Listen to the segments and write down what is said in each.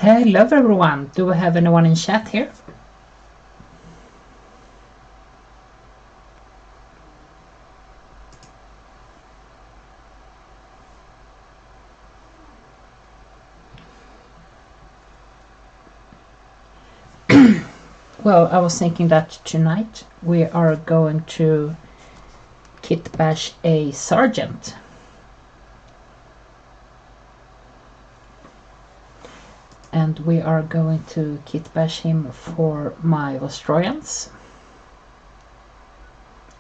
Hello everyone, do we have anyone in chat here? Well, I was thinking that tonight we are going to kitbash a sergeant. And we are going to kitbash him for my Australians.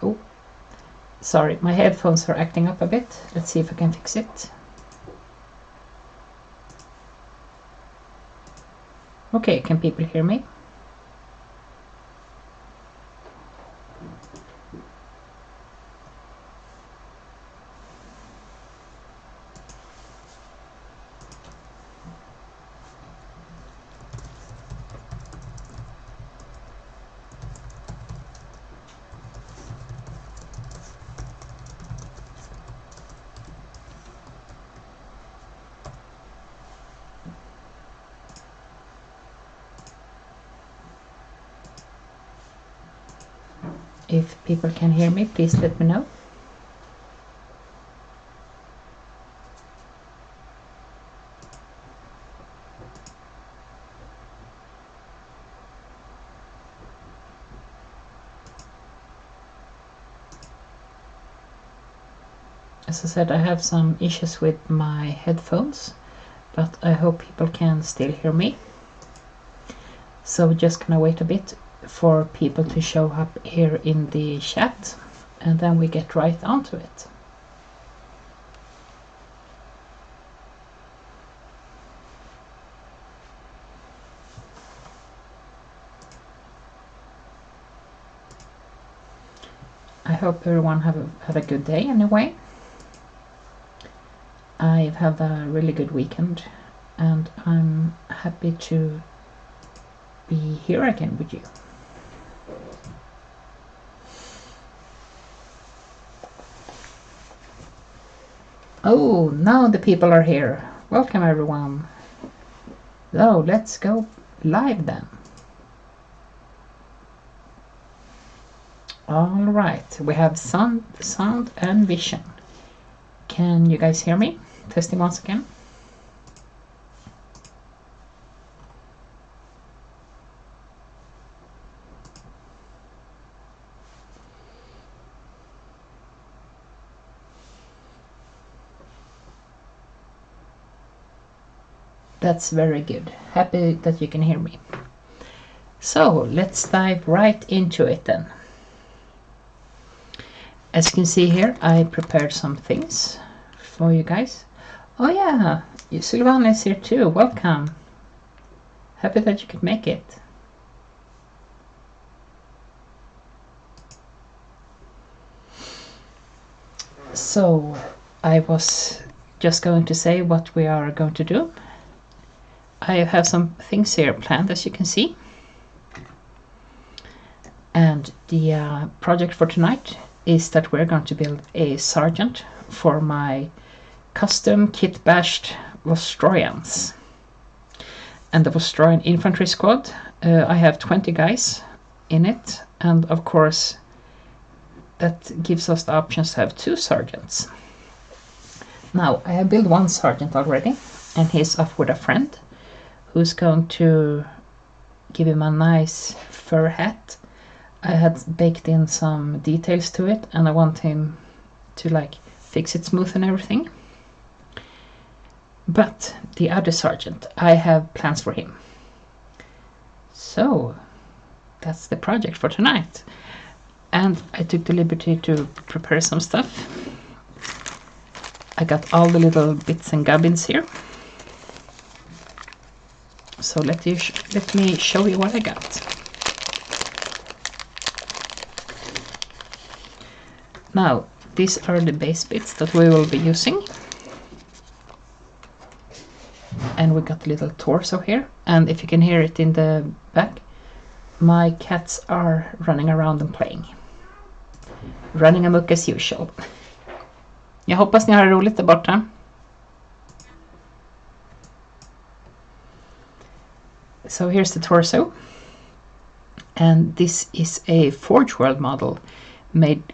Oh, sorry, my headphones are acting up a bit. Let's see if I can fix it. Okay, can people hear me? If people can hear me, please let me know. As I said, I have some issues with my headphones, but I hope people can still hear me. So we're just gonna wait a bit for people to show up here in the chat, and then we get right onto it. I hope everyone have a good day anyway. I've had a really good weekend and I'm happy to be here again with you. Oh, now the people are here. Welcome everyone. So let's go live then. All right, we have sound and vision. Can you guys hear me? Testing once again. That's very good. Happy that you can hear me. So let's dive right into it then. As you can see here, I prepared some things for you guys. Oh yeah, Sylvana is here too. Welcome. Happy that you could make it. So I was just going to say what we are going to do. I have some things here planned, as you can see. And the project for tonight is that we're going to build a sergeant for my custom kit-bashed Australians. And the Australian infantry squad, I have 20 guys in it, and of course that gives us the options to have 2 sergeants. Now I have built 1 sergeant already, and he's off with a friend who's going to give him a nice fur hat. I had baked in some details to it and I want him to like fix it smooth and everything. But the other sergeant, I have plans for him. So that's the project for tonight. And I took the liberty to prepare some stuff. I got all the little bits and gubbins here. So let me show you what I got. Now, these are the base bits that we will be using. And we got a little torso here. And if you can hear it in the back, my cats are running around and playing. Running amok as usual. Jag hoppas ni har roligt där borta. So here's the torso, and this is a Forge World model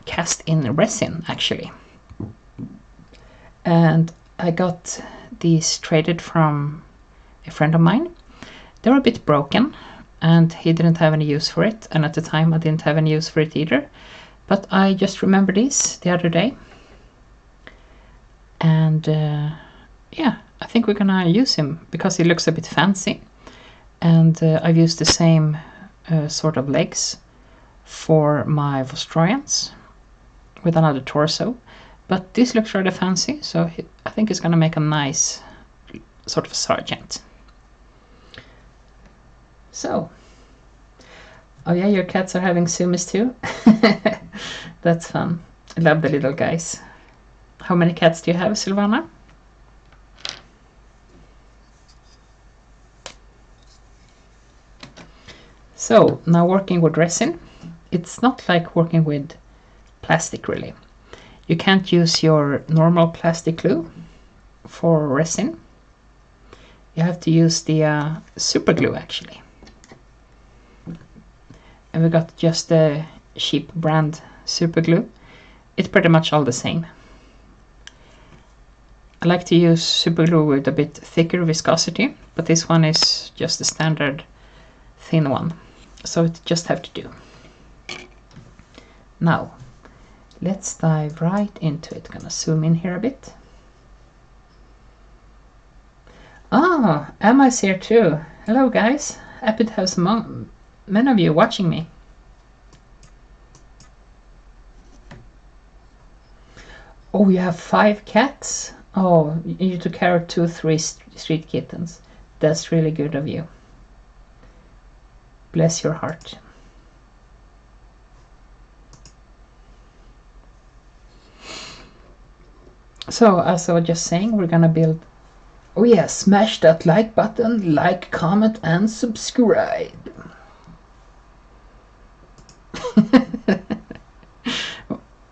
cast in resin actually, and I got these traded from a friend of mine. They were a bit broken and he didn't have any use for it, and at the time I didn't have any use for it either, but I just remembered this the other day, and yeah, I think we're gonna use him because he looks a bit fancy, and I've used the same sort of legs for my Vostroyans with another torso, but this looks rather fancy, so I think it's gonna make a nice sort of sergeant. So, oh yeah, your cats are having sumis too. That's fun. I love the little guys. How many cats do you have, Silvana? So now working with resin, it's not like working with plastic really. You can't use your normal plastic glue for resin. You have to use the super glue actually. And we got just the cheap brand super glue. It's pretty much all the same. I like to use super glue with a bit thicker viscosity, but this one is just a standard thin one, so it just have to do. Now let's dive right into it. Gonna zoom in here a bit. Ah, Emma's here too. Hello guys, happy to have many of you watching me. Oh, you have 5 cats? Oh, you took care of 3 street kittens. That's really good of you. Bless your heart. So, as I was just saying, we're gonna build... Oh yeah, smash that like button, like, comment, and subscribe.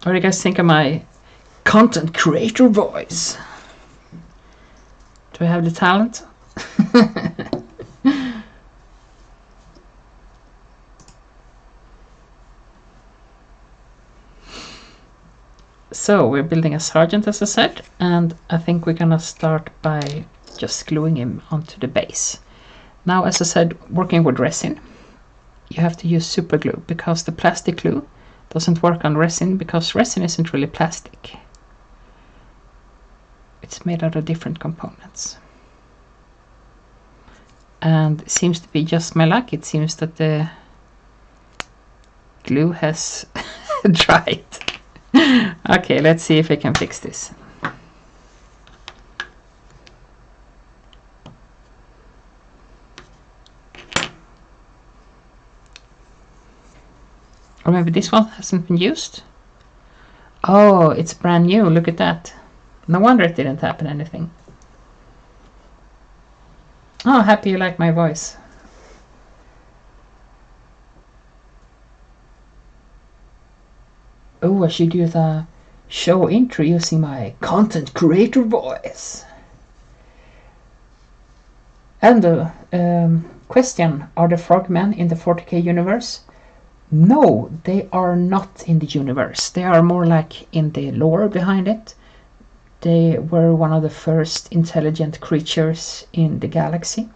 What do you guys think of my content creator voice? Do I have the talent? So we're building a sergeant, as I said, and I think we're gonna start by just gluing him onto the base. Now, as I said, working with resin, you have to use super glue because the plastic glue doesn't work on resin, because resin isn't really plastic. It's made out of different components. And it seems to be just my luck. It seems that the glue has dried. Okay, let's see if I can fix this. Or maybe this one hasn't been used. Oh, it's brand new. Look at that. No wonder it didn't happen anything. Oh, happy you like my voice. Oh, I should do the show intro using my content creator voice. And the question, are the frogmen in the 40k universe? No, they are not in the universe. They are more like in the lore behind it. They were one of the first intelligent creatures in the galaxy,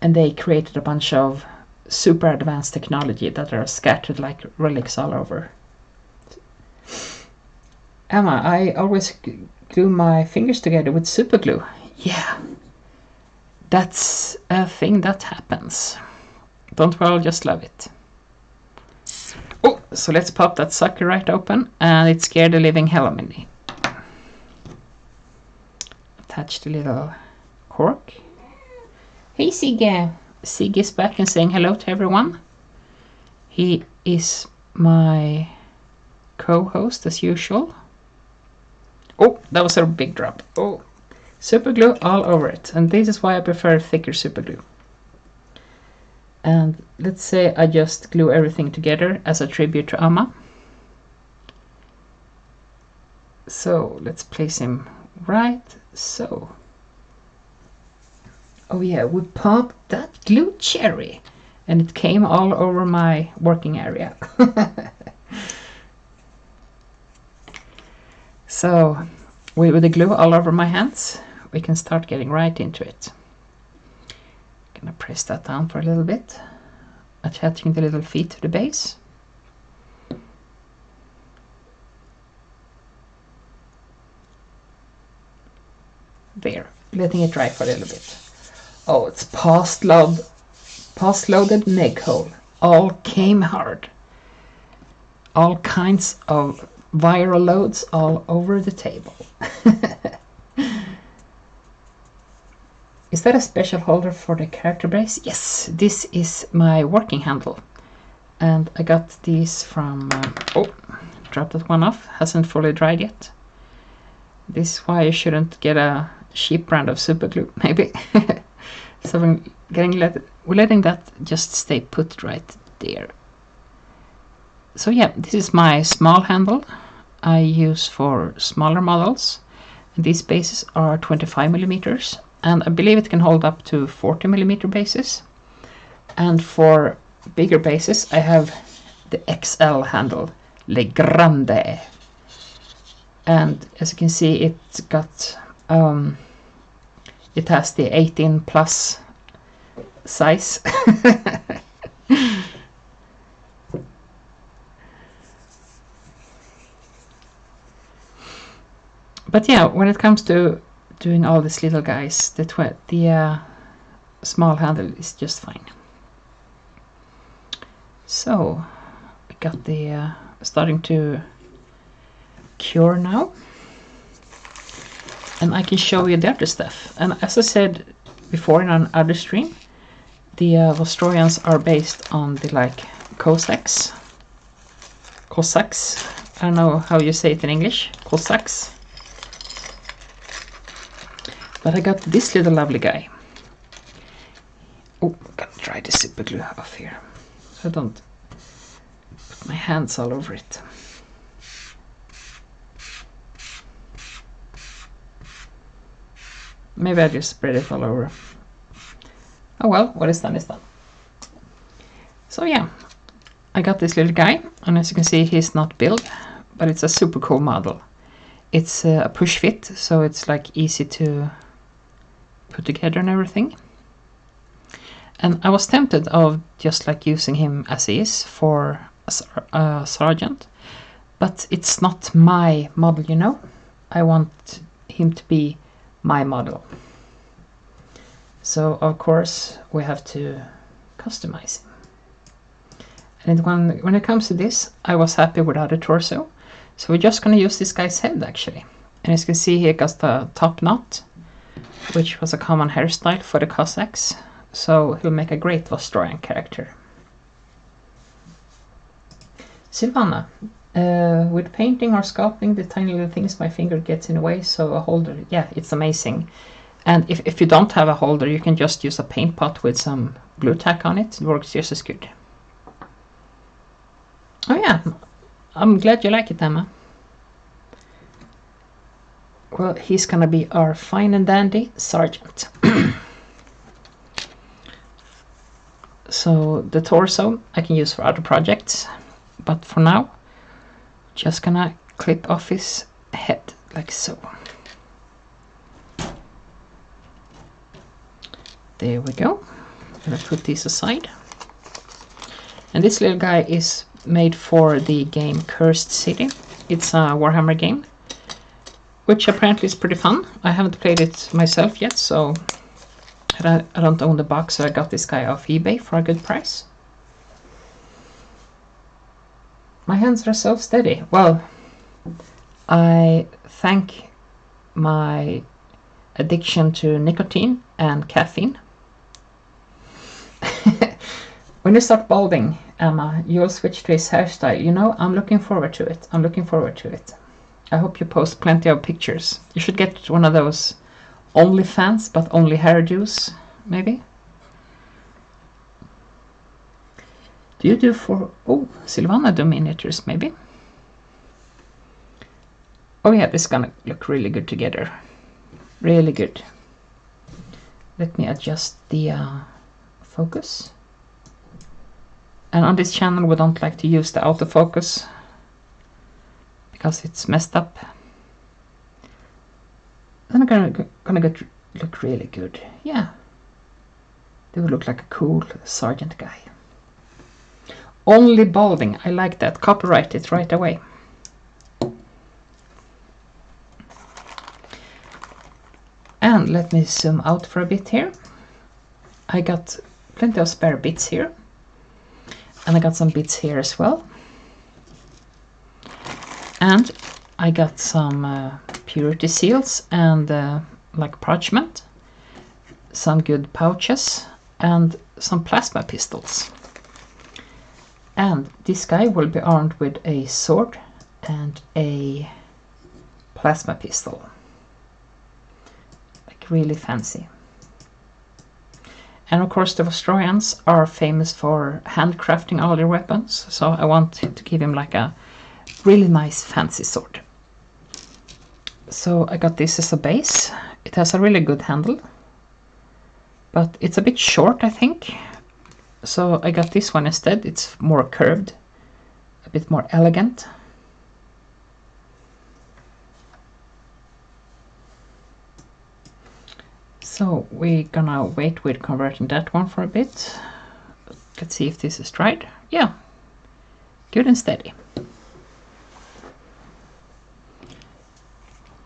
and they created a bunch of super advanced technology that are scattered like relics all over. Emma, I always glue my fingers together with super glue. Yeah, that's a thing that happens. Don't we all just love it? Oh, so let's pop that sucker right open, and it scared the living hell out of me. Attach the little cork. Hey Sigge! Sigge is back and saying hello to everyone. He is my co-host as usual. Oh, that was a big drop. Oh, super glue all over it, and this is why I prefer thicker super glue. And let's say I just glue everything together as a tribute to Amma. So let's place him right so. Oh yeah, we popped that glue cherry and it came all over my working area. So with the glue all over my hands, we can start getting right into it. Gonna press that down for a little bit, attaching the little feet to the base. There, letting it dry for a little bit. Oh, it's past-loaded egg hole. All came hard. All kinds of viral loads all over the table. Is that a special holder for the character base? Yes, this is my working handle. And I got these from... oh, dropped that one off. Hasn't fully dried yet. This is why you shouldn't get a cheap brand of super glue, maybe. So we're letting that just stay put right there. So yeah, this is my small handle I use for smaller models. And these bases are 25 millimeters, and I believe it can hold up to 40 millimeter bases. And for bigger bases, I have the XL handle, Le Grande. And as you can see, it's got it has the 18 plus size. But yeah, when it comes to doing all these little guys, the small handle is just fine. So we got the starting to cure now, and I can show you the other stuff. And as I said before in another stream, the Vostroyans are based on the Cossacks. I don't know how you say it in English. Cossacks. But I got this little lovely guy. Oh, I'm gonna try the super glue off here, so I don't put my hands all over it. Maybe I just spread it all over. Oh well, what is done is done. So yeah, I got this little guy, and as you can see, he's not built, but it's a super cool model. It's a push fit, so it's easy to put together and everything. And I was tempted of just using him as he is for a sergeant, but it's not my model, you know. I want him to be my model. So of course we have to customize him. And when it comes to this, I was happy without the torso, so we're just gonna use this guy's head actually. And as you can see, he got the top knot, which was a common hairstyle for the Cossacks, so he'll make a great Vostroyan character. Silvana, with painting or sculpting, the tiny little things my finger gets in the way, so a holder, yeah, it's amazing. And if you don't have a holder, you can just use a paint pot with some glue tack on it. It works just as good. Oh yeah, I'm glad you like it, Emma. Well, he's gonna be our fine and dandy sergeant. So the torso I can use for other projects, but for now, just gonna clip off his head like so. There we go. I'm gonna put these aside. And this little guy is made for the game Cursed City. It's a Warhammer game, which apparently is pretty fun. I haven't played it myself yet, so I don't own the box, so I got this guy off eBay for a good price. My hands are so steady. Well, I thank my addiction to nicotine and caffeine. When you start balding, Emma, you'll switch to his hairstyle. You know, I'm looking forward to it. I'm looking forward to it. I hope you post plenty of pictures. You should get one of those OnlyFans, but only hairdos, maybe. Do you do for... oh, Silvana do miniatures, maybe? Oh yeah, this is gonna look really good together. Really good. Let me adjust the focus. And on this channel we don't like to use the autofocus because it's messed up. Then I'm gonna look really good. Yeah, they would look like a cool sergeant guy. Only balding, I like that. Copyright it right away. And let me zoom out for a bit here. I got plenty of spare bits here. And I got some bits here as well. And I got some purity seals and like parchment. Some good pouches and some plasma pistols. And this guy will be armed with a sword and a plasma pistol. Like really fancy. And of course the Australians are famous for handcrafting all their weapons, so I want to give him like a really nice fancy sword. So I got this as a base. It has a really good handle, but it's a bit short I think. So I got this one instead. It's more curved, a bit more elegant. So we're gonna wait with converting that one for a bit. Let's see if this is dried. Yeah, good and steady.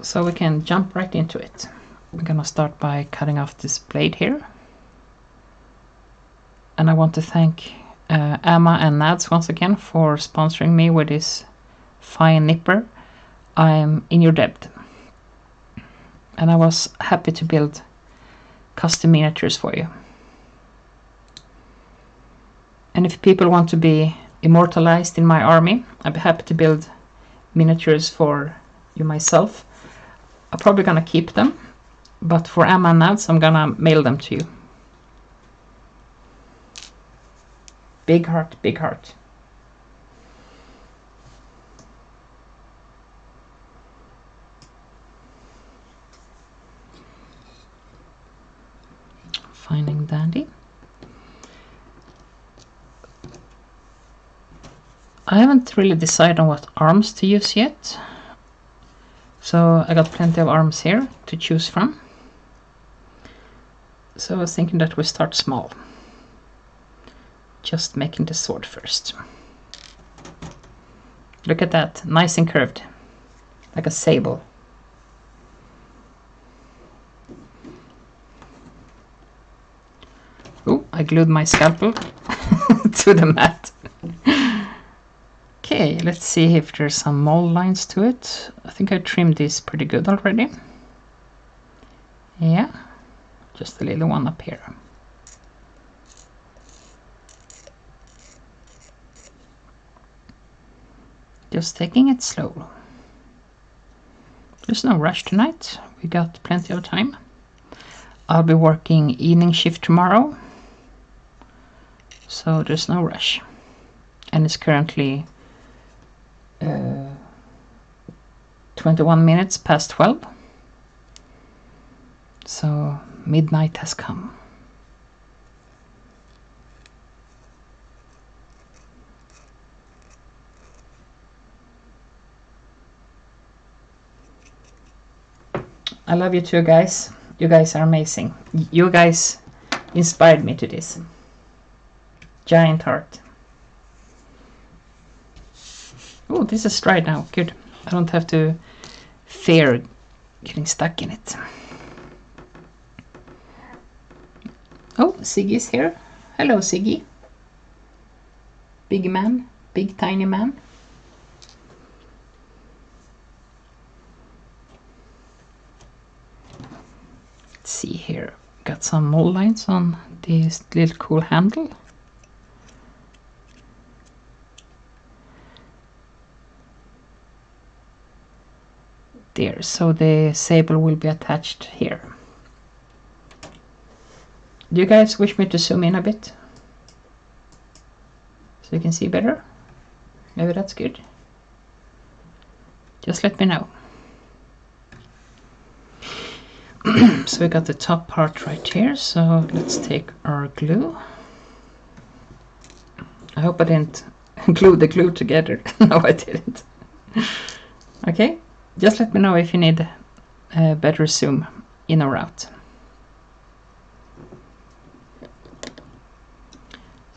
So we can jump right into it. We're gonna start by cutting off this blade here. And I want to thank Emma and Nads once again for sponsoring me with this fine nipper. I'm in your debt. And I was happy to build custom miniatures for you. And if people want to be immortalized in my army, I'd be happy to build miniatures for you myself. I'm probably gonna keep them, but for Emma and Nads I'm gonna mail them to you. Big heart, big heart. Finding dandy. I haven't really decided on what arms to use yet. So I got plenty of arms here to choose from. So I was thinking that we start small. Just making the sword first. Look at that, nice and curved, like a sable. Oh, I glued my scalpel to the mat. Okay, let's see if there's some mold lines to it. I think I trimmed this pretty good already. Yeah, just a little one up here. Just taking it slow. There's no rush tonight. We got plenty of time. I'll be working evening shift tomorrow, so there's no rush. And it's currently 21 minutes past 12. So midnight has come. I love you too, guys. You guys are amazing. You guys inspired me to this. Giant heart. Oh, this is dried now. Good. I don't have to fear getting stuck in it. Oh, Siggy's here. Hello, Siggy. Big man. Big tiny man. See here, got some mold lines on this little cool handle. There, so the sable will be attached here. Do you guys wish me to zoom in a bit so you can see better? Maybe that's good. Just let me know. So we got the top part right here, so let's take our glue. I hope I didn't glue the glue together. No, I didn't. Okay, just let me know if you need a better zoom in or out. So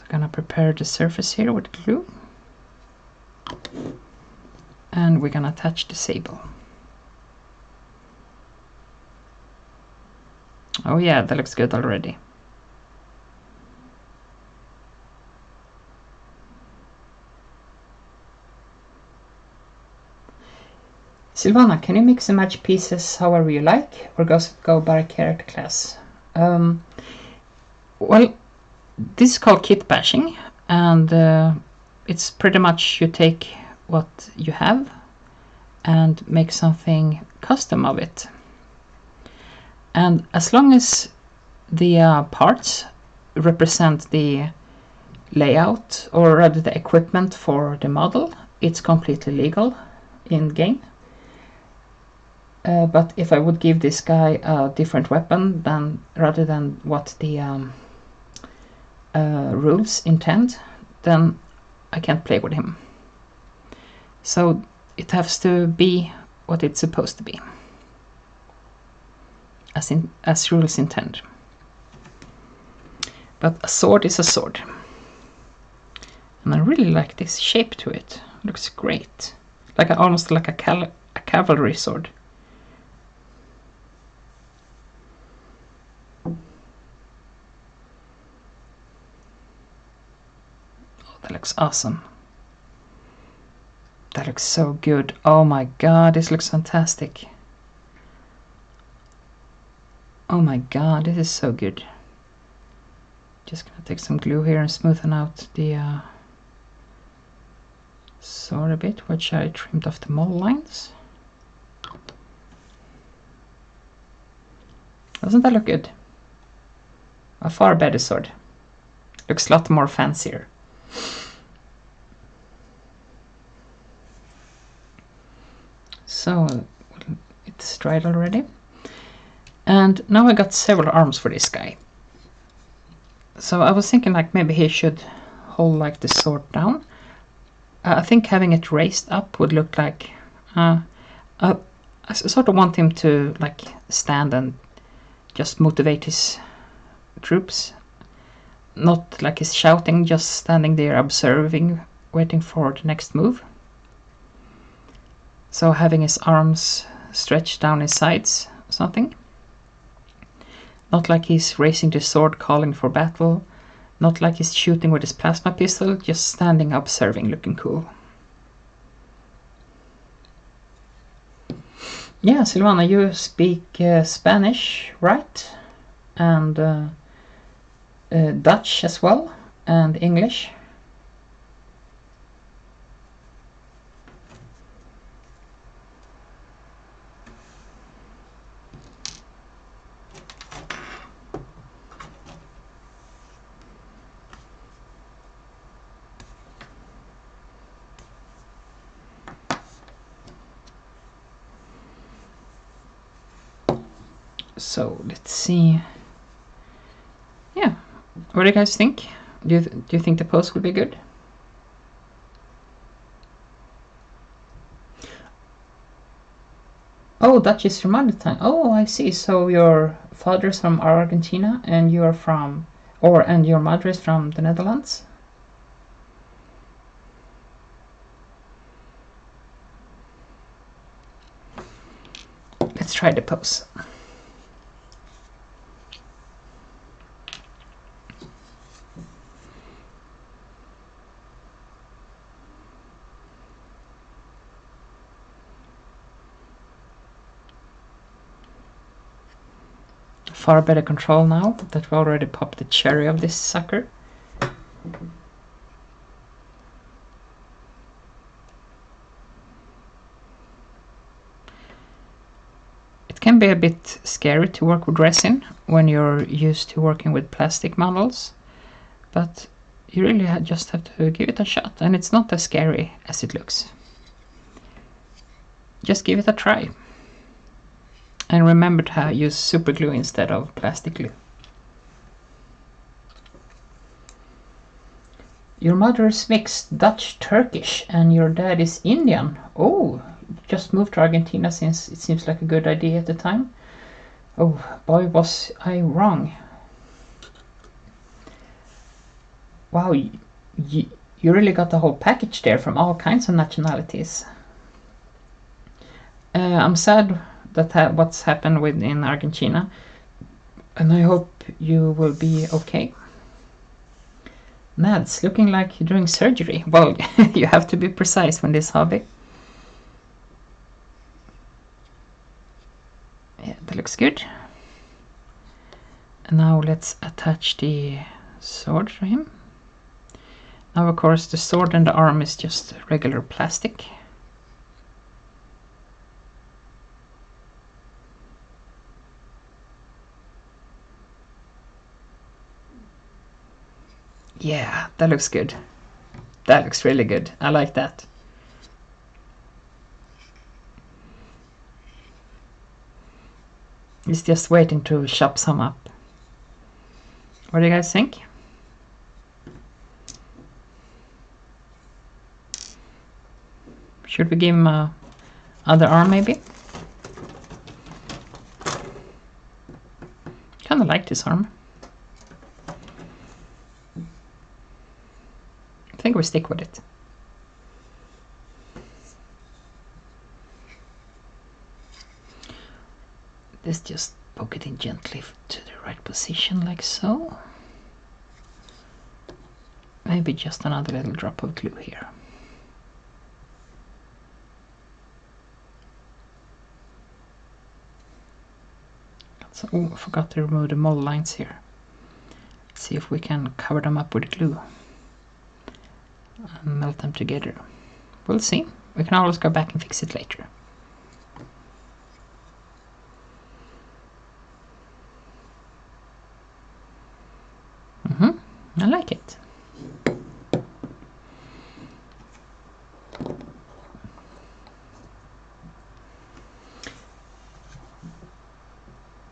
I'm gonna prepare the surface here with glue. And we're gonna attach the sable. Oh yeah, that looks good already. Silvana, can you mix and match pieces however you like, or go by character class? Well, this is called kitbashing, and it's pretty much you take what you have and make something custom of it. And as long as the parts represent the layout, or rather the equipment for the model, it's completely legal in game. But if I would give this guy a different weapon rather than what the rules intend, then I can't play with him. So it has to be what it's supposed to be, as rules intend. But a sword is a sword, and I really like this shape to it. It looks great, like almost like a cavalry sword. That looks awesome. That looks so good. Oh my god, this looks fantastic. Oh my god, this is so good. Just gonna take some glue here and smoothen out the sword a bit, which I trimmed off the mold lines. Doesn't that look good? A far better sword. Looks a lot more fancier. So it's dried already, and now I got several arms for this guy. So I was thinking like maybe he should hold like the sword down. I think having it raised up would look like I sort of want him to like stand and just motivate his troops, not like he's shouting, just standing there observing, waiting for the next move. So having his arms stretched down his sides or something. Not like he's raising the sword calling for battle. Not like he's shooting with his plasma pistol, just standing observing, looking cool. Yeah, Silvana, you speak Spanish, right? And Dutch as well, and English. So let's see. Yeah, what do you guys think? Do you think the pose will be good? Oh, Dutch is your mother tongue. Oh, I see. So your father's from Argentina, and you're from, and your mother is from the Netherlands. Let's try the pose. Far better control now that we already popped the cherry of this sucker. It can be a bit scary to work with resin when you're used to working with plastic models, but you really just have to give it a shot, and it's not as scary as it looks. Just give it a try. And remember to use super glue instead of plastic glue. Your mother is mixed Dutch-Turkish and your dad is Indian. Oh, just moved to Argentina since it seems like a good idea at the time. Oh boy, was I wrong. Wow, you really got the whole package there from all kinds of nationalities. I'm sad that what's happened in Argentina, and I hope you will be okay. Nads, looking like you're doing surgery. Well, you have to be precise when this hobby. Yeah, that looks good. And now let's attach the sword to him. Now of course the sword and the arm is just regular plastic. Yeah, that looks good. That looks really good. I like that. He's just waiting to chop some up. What do you guys think? Should we give him a other arm maybe? Kinda like this arm. I think we stick with it. Let's just poke it in gently to the right position like so. Maybe just another little drop of glue here. So, oh, I forgot to remove the mold lines here. Let's see if we can cover them up with glue and melt them together. We'll see. We can always go back and fix it later. I like it.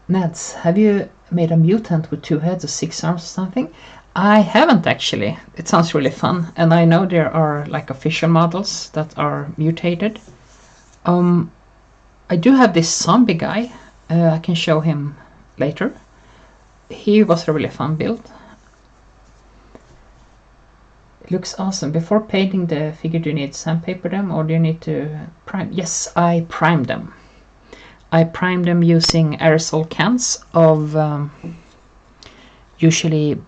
Nads, have you made a mutant with 2 heads or 6 arms or something? I haven't actually. It sounds really fun, and I know there are like official models that are mutated. I do have this zombie guy. I can show him later. He was a really fun build. It looks awesome. Before painting the figure, do you need to sandpaper them or do you need to prime? Yes, I primed them. I primed them using aerosol cans of usually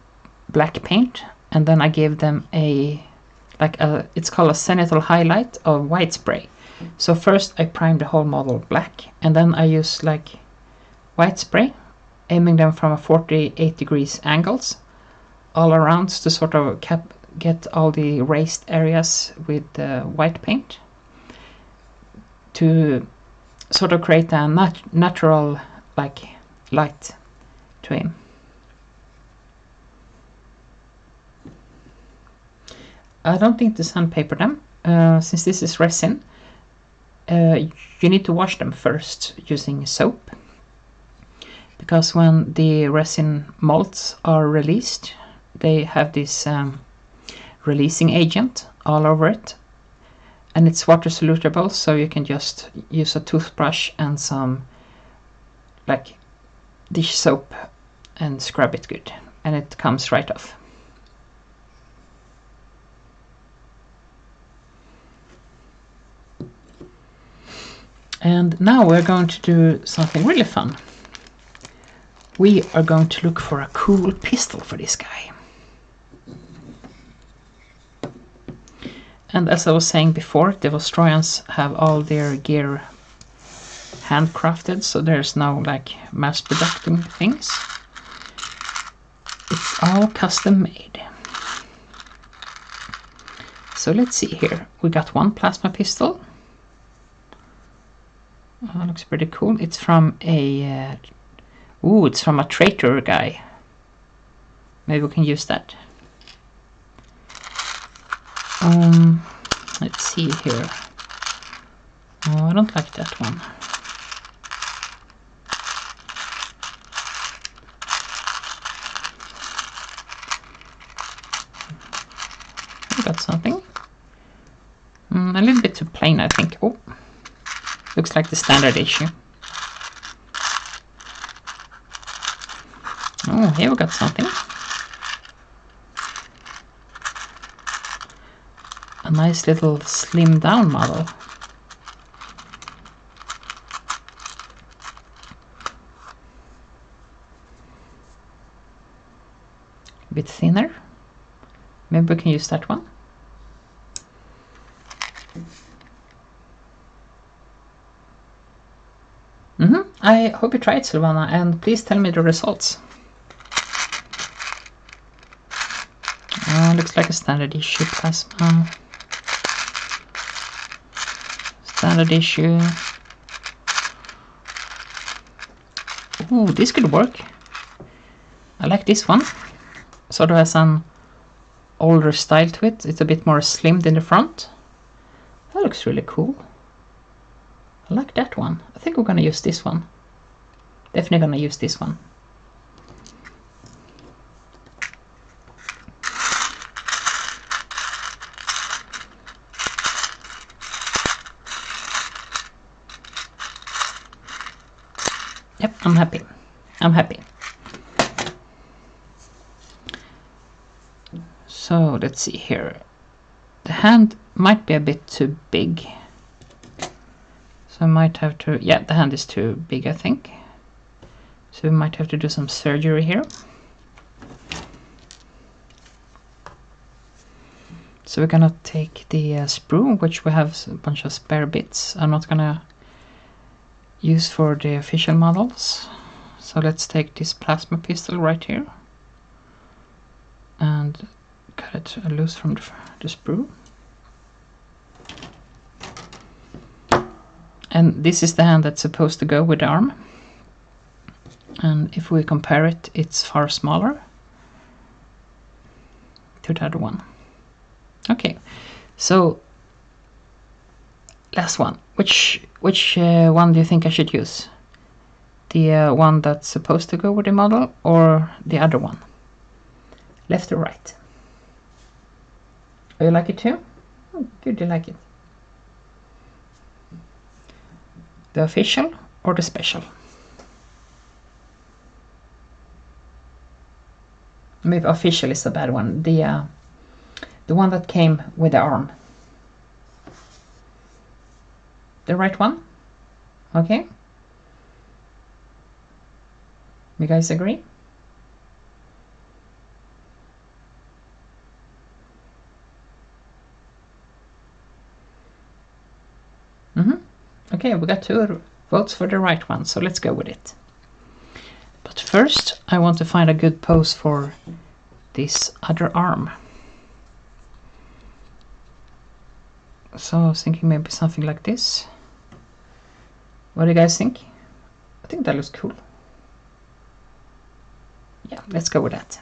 black paint, and then I gave them it's called a zenithal highlight of white spray. So first I primed the whole model black, and then I use like white spray, aiming them from a 48 degrees angles all around to sort of get all the raised areas with white paint to sort of create a natural like light to him. I don't think to sandpaper them since this is resin. You need to wash them first using soap, because when the resin molds are released, they have this releasing agent all over it, and it's water soluble, so you can just use a toothbrush and some like dish soap and scrub it good, and it comes right off. And now we're going to do something really fun. We are going to look for a cool pistol for this guy. And as I was saying before, the Vostroyans have all their gear handcrafted, so there's no like mass producing things. It's all custom made. So let's see here. We got one plasma pistol. Oh, looks pretty cool. It's from a it's from a traitor guy. Maybe we can use that. Let's see here. Oh, I don't like that one. we got something. A little bit too plain, I think. Oh, looks like the standard issue. Oh, here we got something. A nice little slim down model. A bit thinner. Maybe we can use that one. I hope you try it, Silvana, and please tell me the results. Looks like a standard issue plasma. Standard issue. Ooh, this could work. I like this one. Sort of has an older style to it. It's a bit more slimmed in the front. That looks really cool. I like that one. I think we're gonna use this one. Definitely gonna use this one. Yep, I'm happy. I'm happy. So let's see here. The hand might be a bit too big. So I might have to, yeah, the hand is too big, I think. So we might have to do some surgery here. So we're gonna take the sprue, which we have a bunch of spare bits. I'm not gonna use for the official models. So let's take this plasma pistol right here and cut it loose from the sprue. And this is the hand that's supposed to go with the arm. And if we compare it, it's far smaller to the other one. Okay, so last one. Which one do you think I should use? The one that's supposed to go with the model, or the other one? Left or right? Oh, you like it too? Oh, good, you like it. The official or the special? Maybe official is a bad one. The one that came with the arm. The right one? Okay. You guys agree? Okay, we got 2 votes for the right one, so let's go with it. But first, I want to find a good pose for this other arm. So I was thinking maybe something like this. What do you guys think? I think that looks cool. Yeah, let's go with that.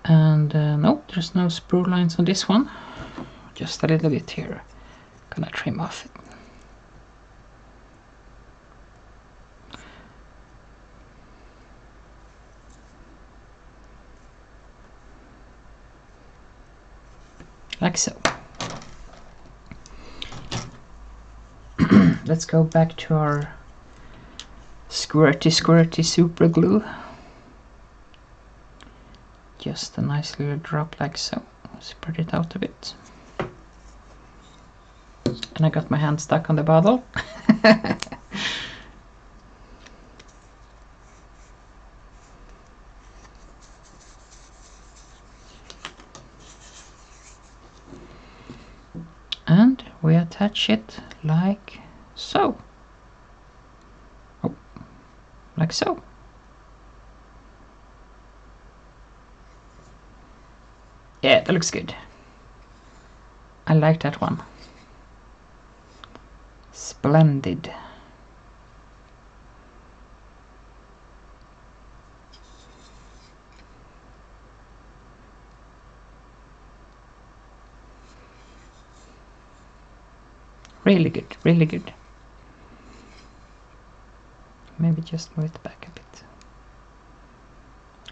And no, there's no sprue lines on this one. Just a little bit here. Gonna trim off it. Like so. Let's go back to our squirty super glue. Just a nice little drop like so. Spread it out a bit. And I got my hand stuck on the bottle. And we attach it like so. Oh, like so. Yeah, that looks good. I like that one. Splendid. Really good, really good. Maybe just move it back a bit.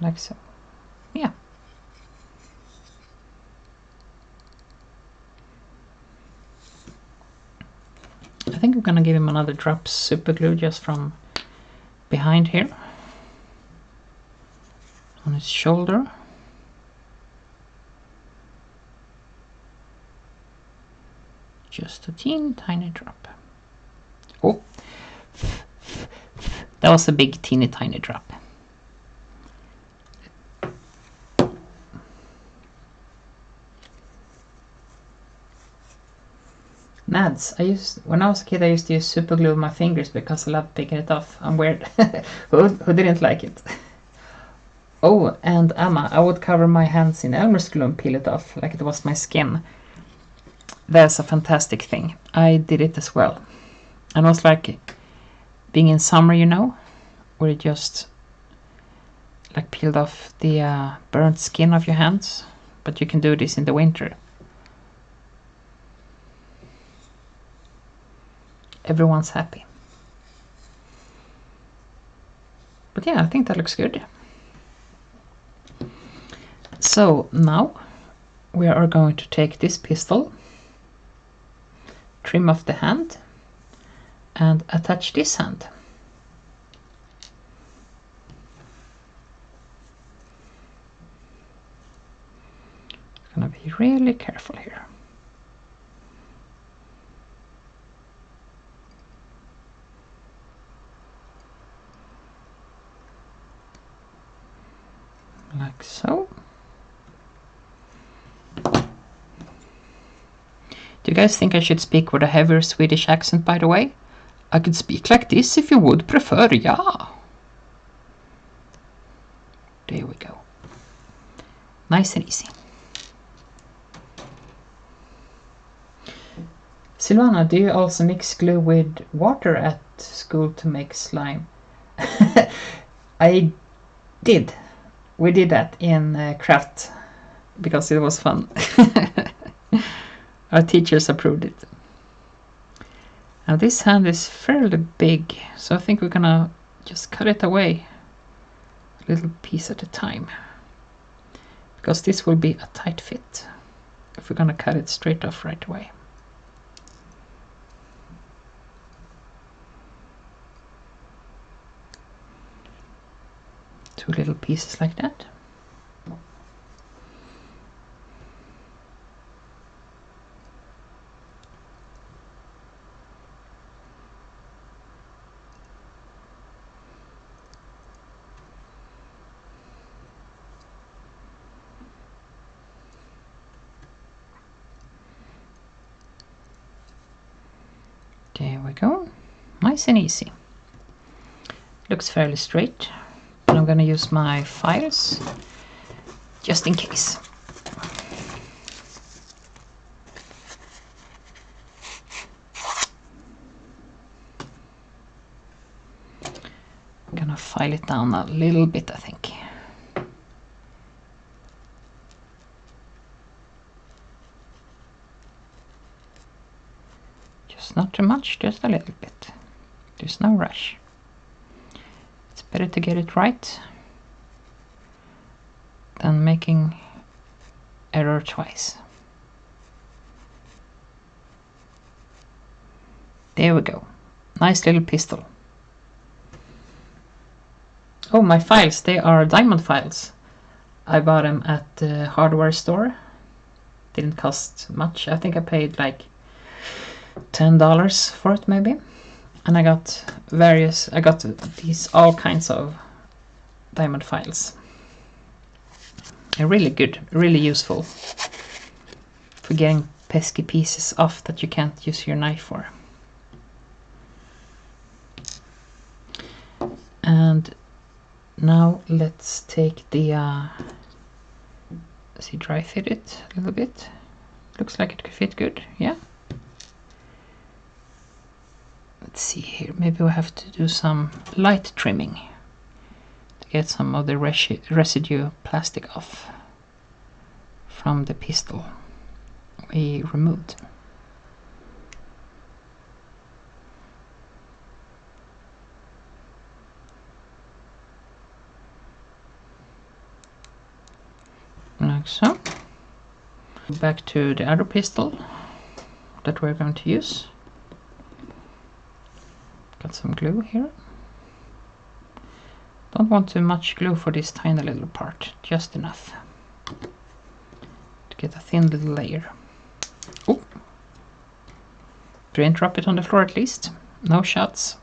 Like so. Yeah. gonna give him another drop super glue just from behind here on his shoulder. Just a tiny drop. Oh, that was a big tiny drop. Nads. When I was a kid, I used to use super glue with my fingers because I loved picking it off. I'm weird. Who didn't like it? Oh, and Emma, I would cover my hands in Elmer's glue and peel it off like it was my skin. That's a fantastic thing. I did it as well. And it was like being in summer, you know, where it just like peeled off the burnt skin of your hands. But you can do this in the winter. Everyone's happy. But yeah, I think that looks good. So now we are going to take this pistol, trim off the hand, and attach this hand. I'm gonna be really careful here. Like so. Do you guys think I should speak with a heavier Swedish accent, by the way? I could speak like this if you would prefer, yeah. There we go. Nice and easy. Silvana, do you also mix glue with water at school to make slime? I did. We did that in craft because it was fun. Our teachers approved it. Now this hand is fairly big, so I think we're gonna just cut it away a little piece at a time, because this will be a tight fit if we're gonna cut it straight off right away. Two little pieces like that. There we go. Nice and easy. Looks fairly straight. And I'm going to use my files just in case. I'm going to file it down a little bit, I think. Just not too much, just a little bit. There's no rush. It's better to get it right than making error twice. There we go. Nice little pistol. Oh, my files, they are diamond files. I bought them at the hardware store. Didn't cost much. I think I paid like $10 for it maybe. And I got these all kinds of diamond files. They're really good, really useful for getting pesky pieces off that you can't use your knife for. And now let's take the see, dry fit it a little bit. Looks like it could fit good, yeah. Let's see here, maybe we have to do some light trimming to get some of the residue plastic off from the pistol we removed. Like so. Back to the other pistol that we're going to use. some glue here. Don't want too much glue for this tiny little part, just enough to get a thin little layer. Oh, didn't drop it on the floor at least. No shots.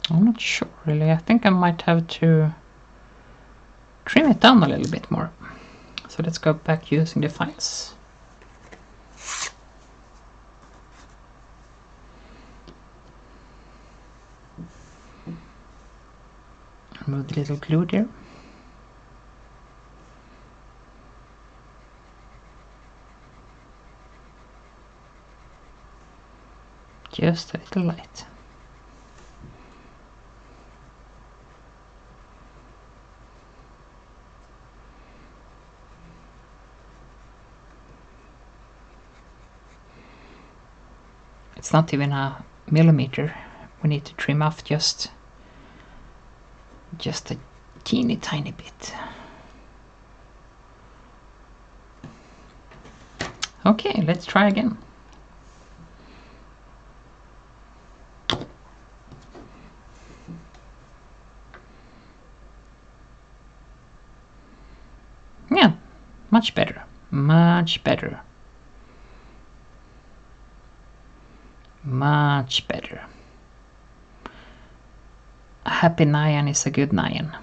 I'm not sure really. I think I might have to trim it down a little bit more. So let's go back using the files. Remove the little glue there. Just a little light. It's not even a millimeter. We need to trim off just a teeny tiny bit. Okay, let's try again. Yeah, much better, much better. Much better. A happy Nyan is a good Nyan.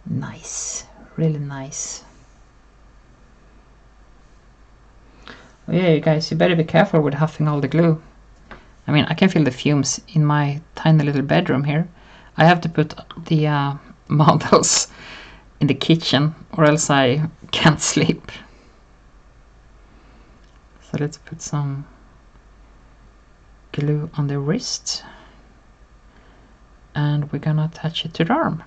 Nice, really nice. Oh yeah, you guys, you better be careful with huffing all the glue. I mean, I can feel the fumes in my tiny little bedroom here. I have to put the models in the kitchen or else I can't sleep. So let's put some glue on the wrist and we're gonna attach it to the arm.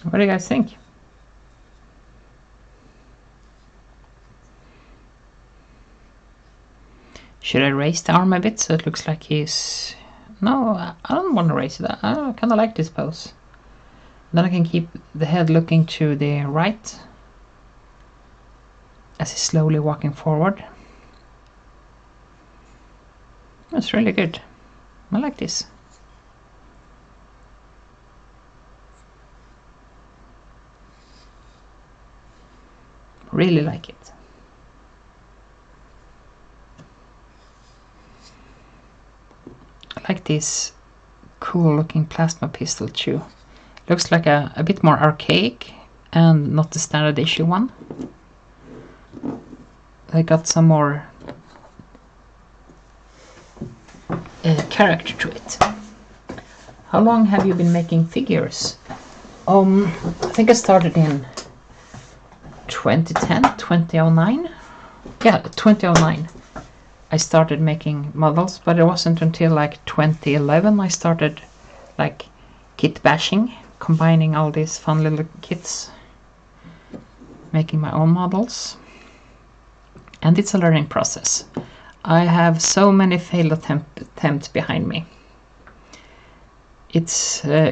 What do you guys think? Should I raise the arm a bit so it looks like he's... No, I don't want to raise it. I kind of like this pose. Then I can keep the head looking to the right as he's slowly walking forward. That's really good. I like this. Really like it. I like this cool looking plasma pistol too. Looks like a bit more archaic and not the standard issue one. I got some more character to it. How long have you been making figures? I think I started in 2010, 2009. Yeah, 2009. I started making models, but it wasn't until like 2011 I started like kit bashing, combining all these fun little kits, making my own models. And it's a learning process. I have so many failed attempts behind me. It's a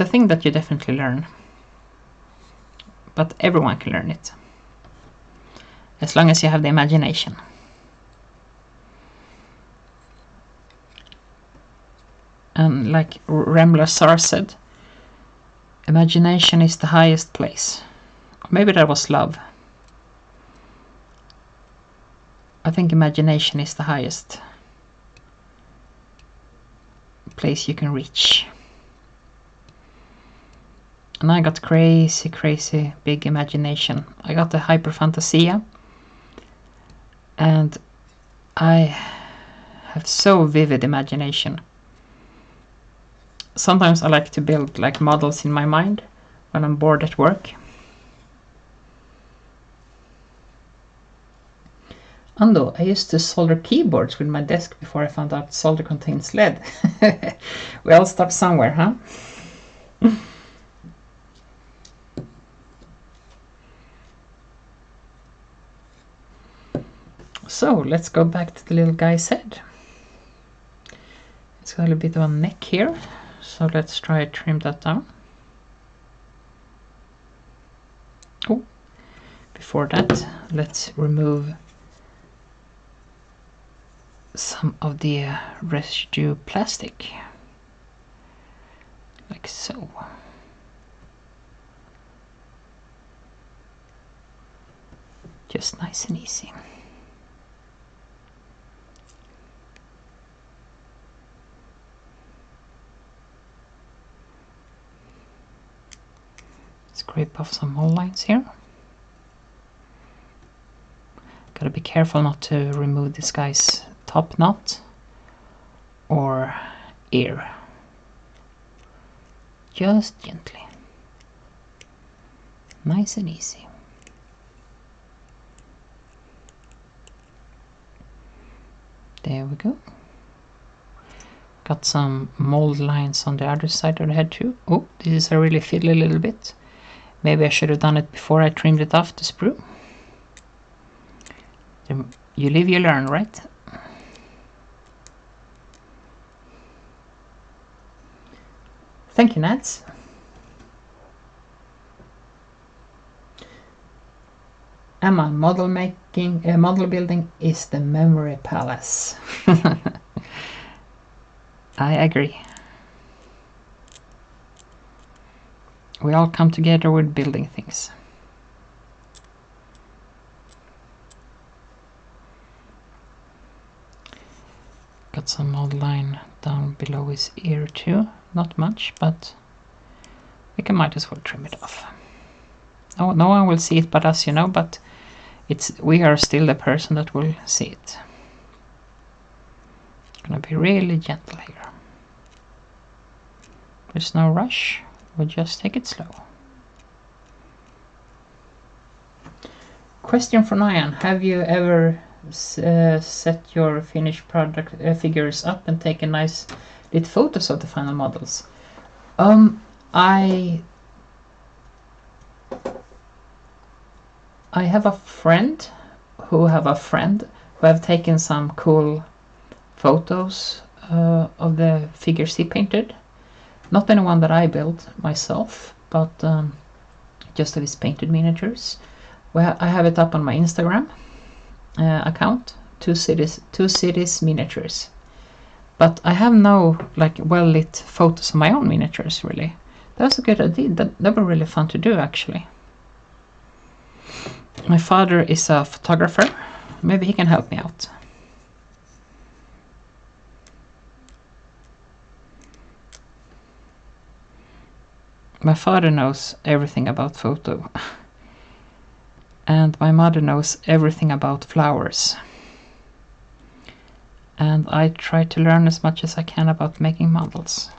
thing that you definitely learn. But everyone can learn it. As long as you have the imagination. And like Rembler Sar said, imagination is the highest place. Maybe that was love. I think imagination is the highest place you can reach. And I got crazy big imagination. I got the hyper fantasia, and I have so vivid imagination. Sometimes I like to build like models in my mind when I'm bored at work. Ando, I used to solder keyboards with my desk before I found out solder contains lead. We all start somewhere, huh? So let's go back to the little guy's head. It's got a little bit of a neck here, so let's try to trim that down. Oh, before that, let's remove some of the residue plastic, like so. Just nice and easy. Scrape off some mold lines here. Gotta be careful not to remove this guy's top knot or ear. Just gently. Nice and easy. There we go. Got some mold lines on the other side of the head too. Oh, this is a really fiddly little bit. Maybe I should have done it before I trimmed it off the sprue. You live, you learn, right? Thank you, Nads. Emma, model building is the memory palace. I agree. We all come together with building things. Got some mold line down below his ear too. Not much, but we might as well trim it off. No one will see it but us, you know, but we are still the person that will see it. Gonna be really gentle here. There's no rush, we'll just take it slow. Question for Nyan: have you ever set your finished product figures up and taken nice lit photos of the final models? I have a friend who have taken some cool photos of the figures he painted. Not anyone that I built myself, but just of his painted miniatures. Well, I have it up on my Instagram account, Two Cities Miniatures. But I have no like well-lit photos of my own miniatures, really. That was a good idea. That were really fun to do, actually. My father is a photographer. Maybe he can help me out. My father knows everything about photo. And my mother knows everything about flowers. And I try to learn as much as I can about making models.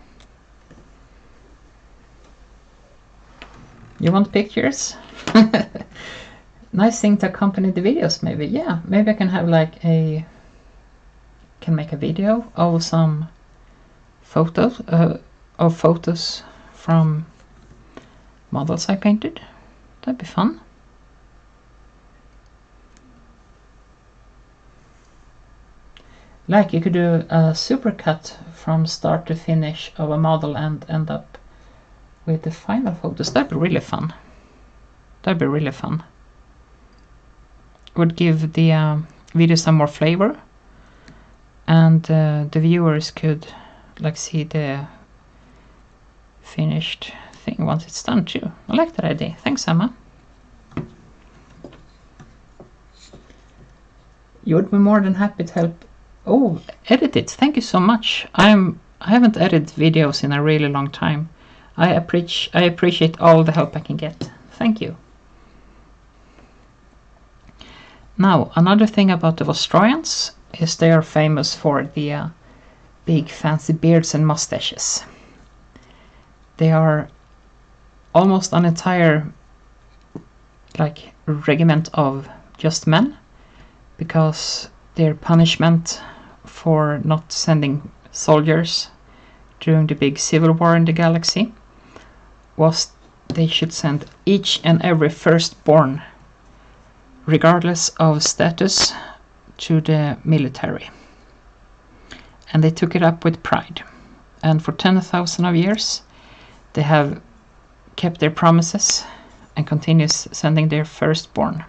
You want pictures? Nice thing to accompany the videos, maybe. Yeah, maybe I can have like can make a video of some photos from models I painted. That'd be fun. Like you could do a supercut from start to finish of a model and end up with the final photos. That'd be really fun. That'd be really fun. Would give the video some more flavor, and the viewers could like see the finished thing once it's done too. I like that idea. Thanks, Emma. You would be more than happy to help. Oh, edit it. Thank you so much. I haven't edited videos in a really long time. I appreciate all the help I can get. Thank you. Now, another thing about the Vostroyans is they are famous for the big fancy beards and mustaches. They are almost an entire like regiment of just men, because their punishment for not sending soldiers during the big civil war in the galaxy was they should send each and every firstborn, regardless of status, to the military. And they took it up with pride. And for 10,000 of years, they have kept their promises and continues sending their firstborn.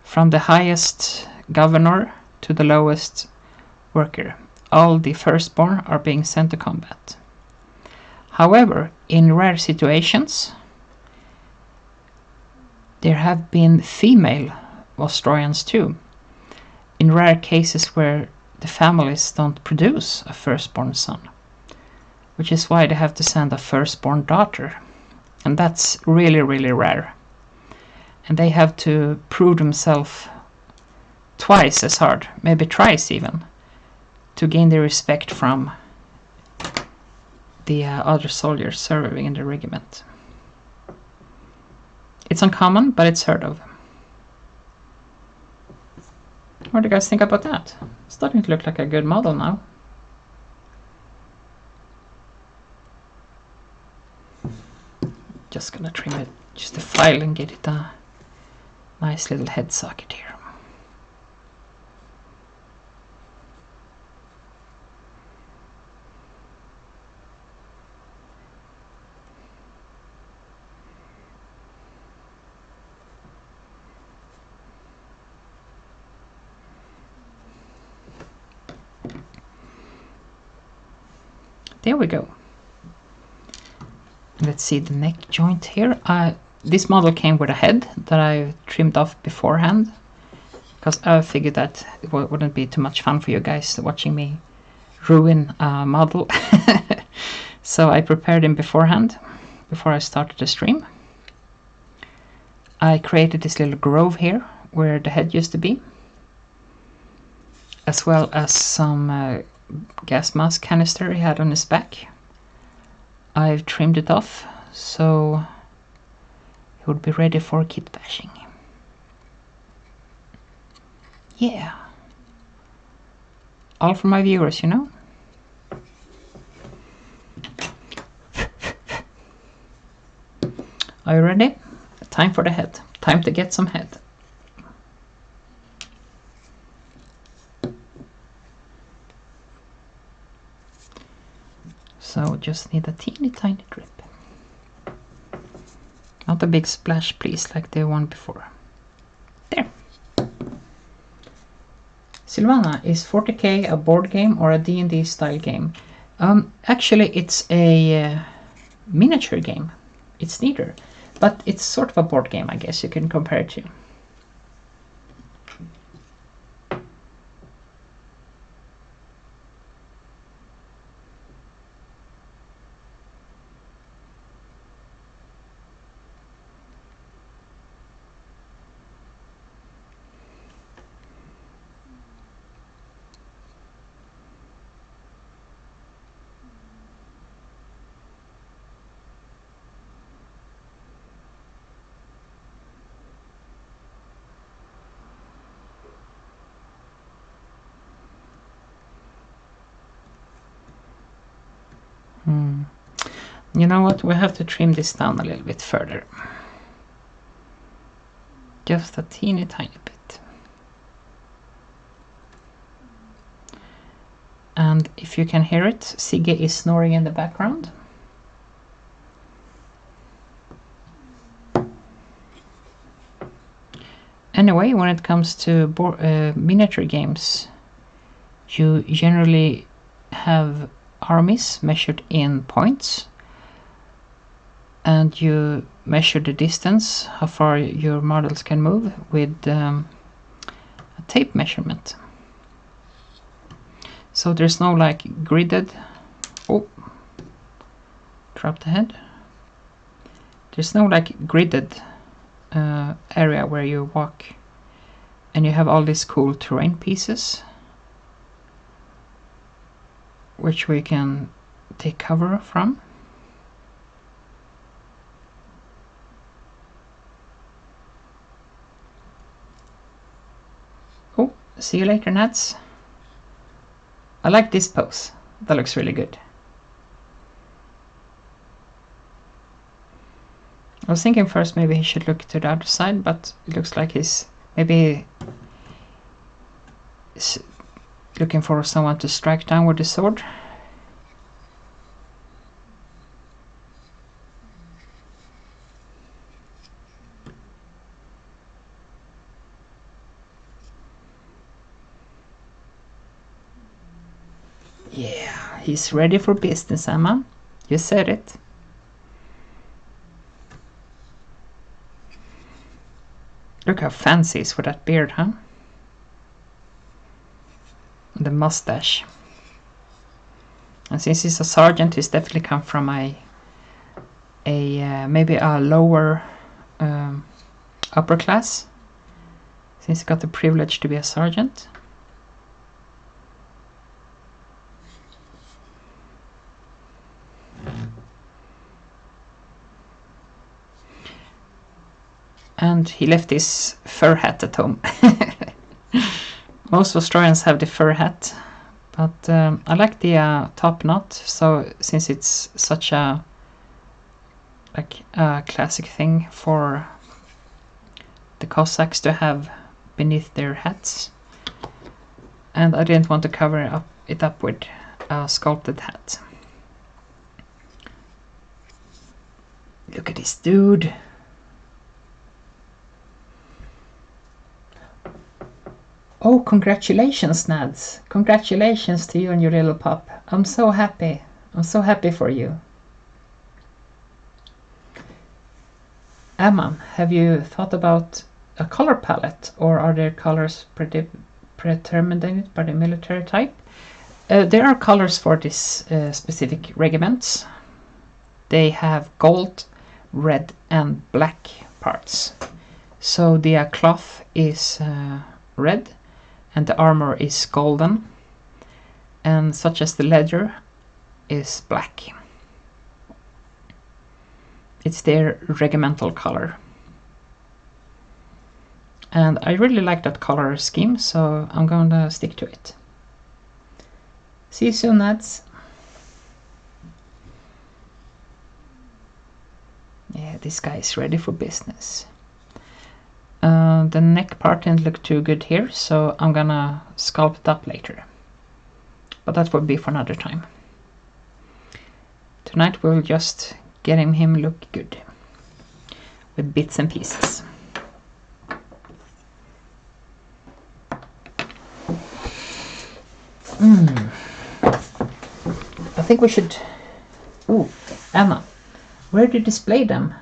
From the highest governor to the lowest worker, all the firstborn are being sent to combat. However, in rare situations, there have been female Vostrojans too, in rare cases where the families don't produce a firstborn son, which is why they have to send a firstborn daughter, and that's really, really rare. And they have to prove themselves twice as hard, maybe thrice even, to gain the respect from the other soldiers serving in the regiment. It's uncommon, but it's heard of. What do you guys think about that? It's starting to look like a good model now. Just gonna trim it, just the file, and get it a nice little head socket here. There we go. Let's see the neck joint here. This model came with a head that I trimmed off beforehand, because I figured that it wouldn't be too much fun for you guys watching me ruin a model. So I prepared him beforehand, before I started the stream. I created this little grove here where the head used to be, as well as some gas mask canister he had on his back. I've trimmed it off so he would be ready for kit bashing. Yeah. All for my viewers, you know. Are you ready? Time for the head. Time to get some head. So just need a teeny tiny drip. Not a big splash, please, like the one before. There. Silvana, is 40K a board game or a D&D style game? Actually, it's a miniature game. It's neither, but it's sort of a board game, I guess you can compare it to. You know what, we have to trim this down a little bit further. Just a teeny tiny bit. And if you can hear it, Sigge is snoring in the background. Anyway, when it comes to miniature games, you generally have armies measured in points, and you measure the distance, how far your models can move, with a tape measurement. So there's no like gridded, oh, drop the head. There's no like gridded area where you walk and you have all these cool terrain pieces which we can take cover from. Oh, see you later, Nats. I like this pose. That looks really good. I was thinking first maybe he should look to the other side, but it looks like he's maybe looking for someone to strike down with the sword. Yeah, he's ready for business, Emma. You said it. Look how fancy he is with that beard, huh? The mustache. And since he's a sergeant, he's definitely come from maybe a lower upper class, since he got the privilege to be a sergeant. And he left his fur hat at home. Most Australians have the fur hat, but I like the top knot. So since it's such a classic thing for the Cossacks to have beneath their hats, and I didn't want to cover it up with a sculpted hat. Look at this dude. Oh, congratulations, Nads. Congratulations to you and your little pup. I'm so happy. I'm so happy for you. Emma, have you thought about a color palette, or are there colors predetermined by the military type? There are colors for this specific regiments. They have gold, red and black parts. So the cloth is red, and the armor is golden, and such as the leather is black. It's their regimental color. And I really like that color scheme, so I'm going to stick to it. See you soon, lads. Yeah, this guy is ready for business. The neck part didn't look too good here, so I'm gonna sculpt it up later. But that will be for another time. Tonight we'll just get him look good with bits and pieces. I think we should... Ooh, Emma, where do you display them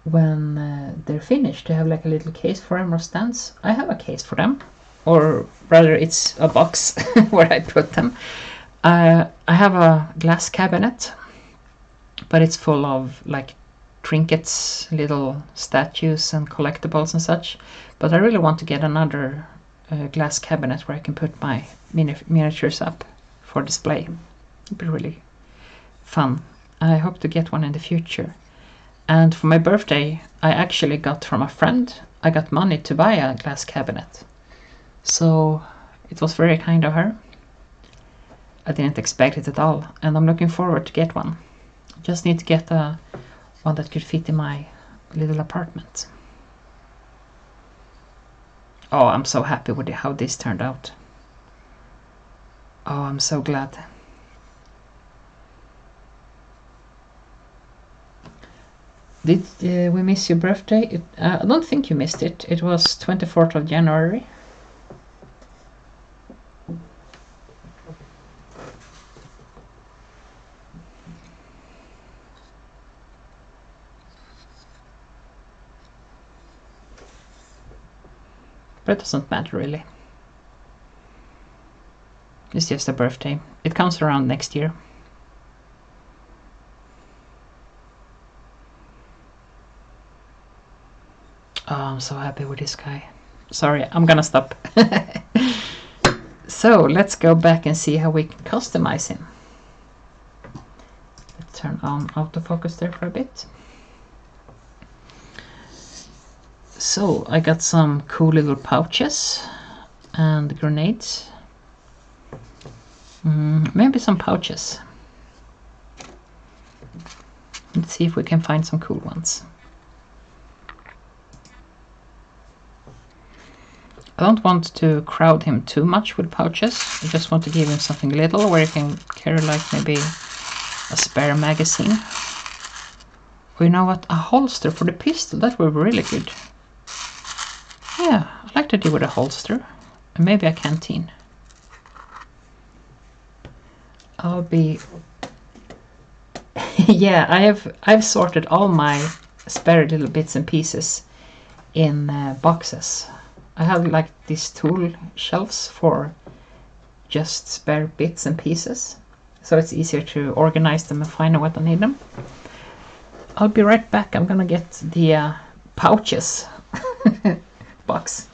when they're finished? To have like a little case for them or stands? I have a case for them, or rather it's a box where I put them. I have a glass cabinet, but it's full of like trinkets, little statues and collectibles and such. But I really want to get another glass cabinet where I can put my miniatures up for display. It'd be really fun. I hope to get one in the future. And for my birthday, I actually got from a friend, I got money to buy a glass cabinet. So it was very kind of her. I didn't expect it at all, and I'm looking forward to get one. Just need to get one that could fit in my little apartment. Oh, I'm so happy with how this turned out. Oh, I'm so glad. Did we miss your birthday? I don't think you missed it. It was 24th of January. But it doesn't matter really. It's just a birthday. It comes around next year. Oh, I'm so happy with this guy. Sorry, I'm gonna stop. So let's go back and see how we can customize him. Let's turn on autofocus there for a bit. So I got some cool little pouches and grenades. Maybe some pouches. Let's see if we can find some cool ones. I don't want to crowd him too much with pouches. I just want to give him something little where he can carry like maybe a spare magazine. Or you know what? A holster for the pistol. That would be really good. Yeah, I like to do with a holster. And maybe a canteen. I'll be... yeah, I've sorted all my spare little bits and pieces in boxes. I have like these tool shelves for just spare bits and pieces, so it's easier to organize them and find out what I need them. I'll be right back. I'm gonna get the pouches box.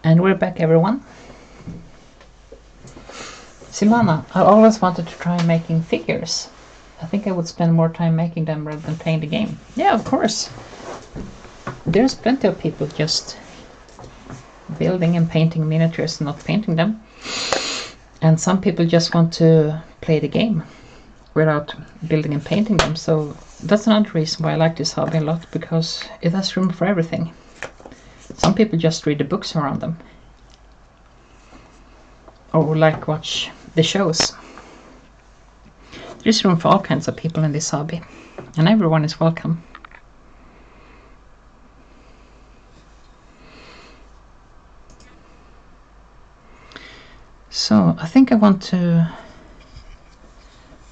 And we're back, everyone. Silvana, I always wanted to try making figures. I think I would spend more time making them rather than playing the game. Yeah, of course. There's plenty of people just building and painting miniatures and not painting them. And some people just want to play the game without building and painting them. So that's another reason why I like this hobby a lot, because it has room for everything. Some people just read the books around them, or like watch the shows. There's room for all kinds of people in this hobby, and everyone is welcome. So I think I want to...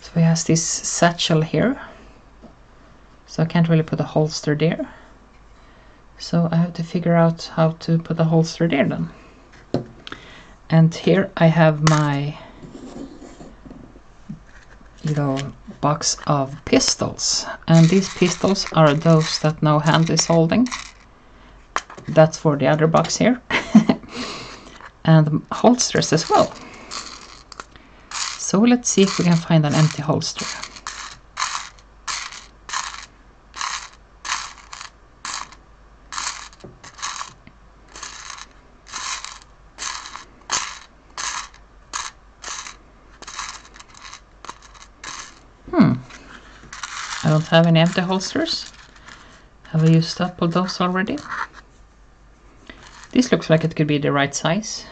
So he has this satchel here, so I can't really put a holster there. So I have to figure out how to put a holster there then. And here I have my little box of pistols. And these pistols are those that no hand is holding. That's for the other box here. And holsters as well. So let's see if we can find an empty holster. I don't have any empty holsters. Have I used up all those already? This looks like it could be the right size.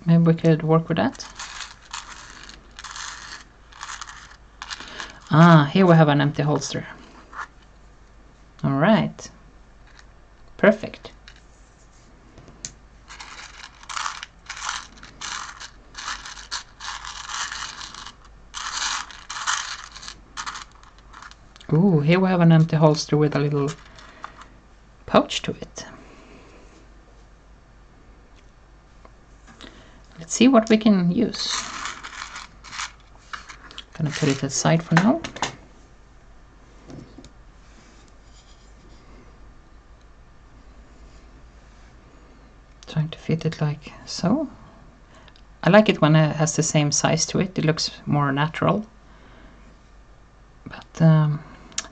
Maybe we could work with that. Ah, here we have an empty holster. All right. Perfect. Ooh, here we have an empty holster with a little pouch to it. Let's see what we can use. Gonna put it aside for now. Trying to fit it like so. I like it when it has the same size to it. It looks more natural. But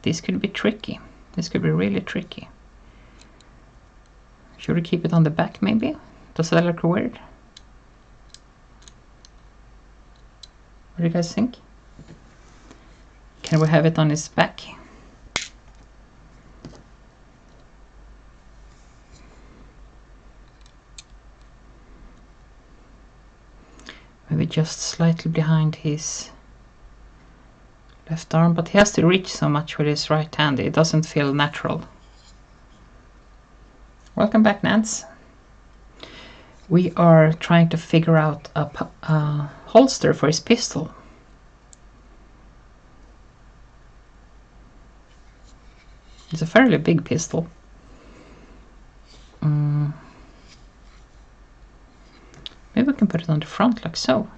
this could be tricky. This could be really tricky. Should we keep it on the back maybe? Does that look weird? What do you guys think? can we have it on his back? Maybe just slightly behind his left arm, but he has to reach so much with his right hand, it doesn't feel natural. Welcome back, Nance. We are trying to figure out a holster for his pistol. It's a fairly big pistol. Maybe we can put it on the front like so.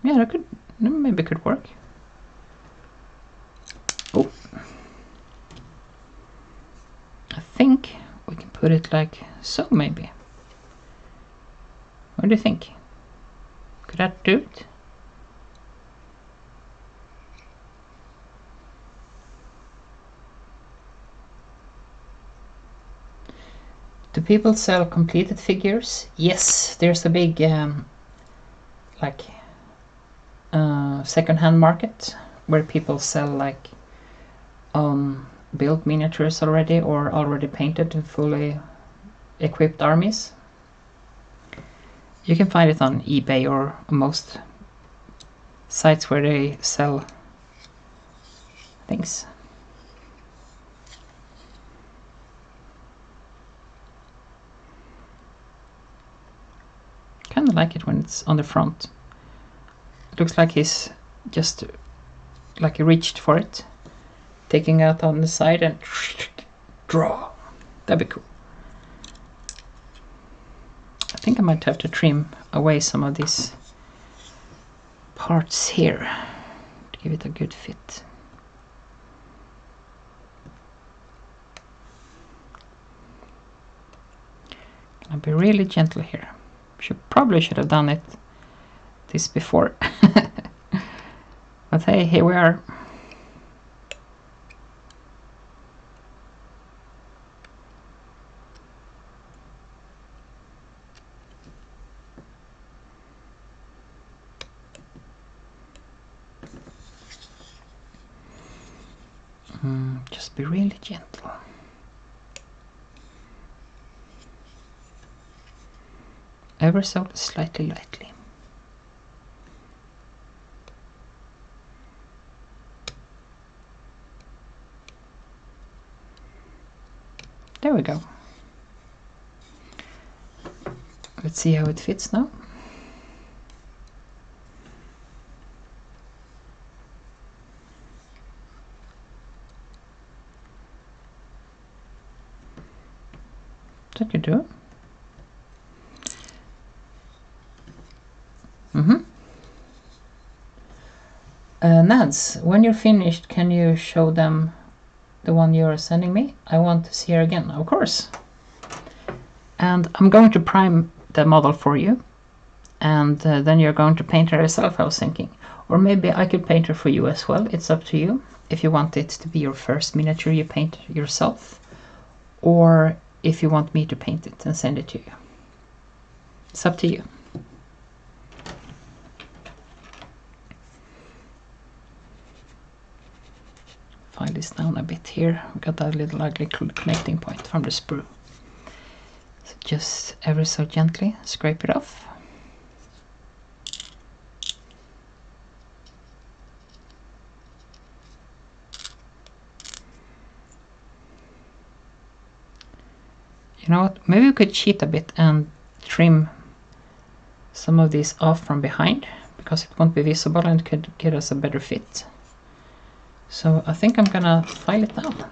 Yeah, that could maybe could work. Oh, I think we can put it like so maybe. What do you think? Could that do it? Do people sell completed figures? Yes, there's a big second-hand market where people sell like built miniatures already or already painted and fully equipped armies. You can find it on eBay or most sites where they sell things. Kind of like it when it's on the front. It looks like he's just like he reached for it, taking out on the side and draw. That'd be cool. I think I might have to trim away some of these parts here to give it a good fit. I'll be really gentle here. Probably should have done this before. But hey, here we are. Just be really gentle. Ever so slightly lightly. There we go. Let's see how it fits now. That could do. Nads, when you're finished, can you show them the one you're sending me? I want to see her again, of course. And I'm going to prime the model for you, and then you're going to paint her yourself, I was thinking. Or maybe I could paint her for you as well, it's up to you. If you want it to be your first miniature you paint yourself, or if you want me to paint it and send it to you. It's up to you. File this down a bit here. We've got that little ugly connecting point from the sprue. So just ever so gently scrape it off. You know what? Maybe we could cheat a bit and trim some of these off from behind, because it won't be visible and could get us a better fit. So I think I'm gonna file it down.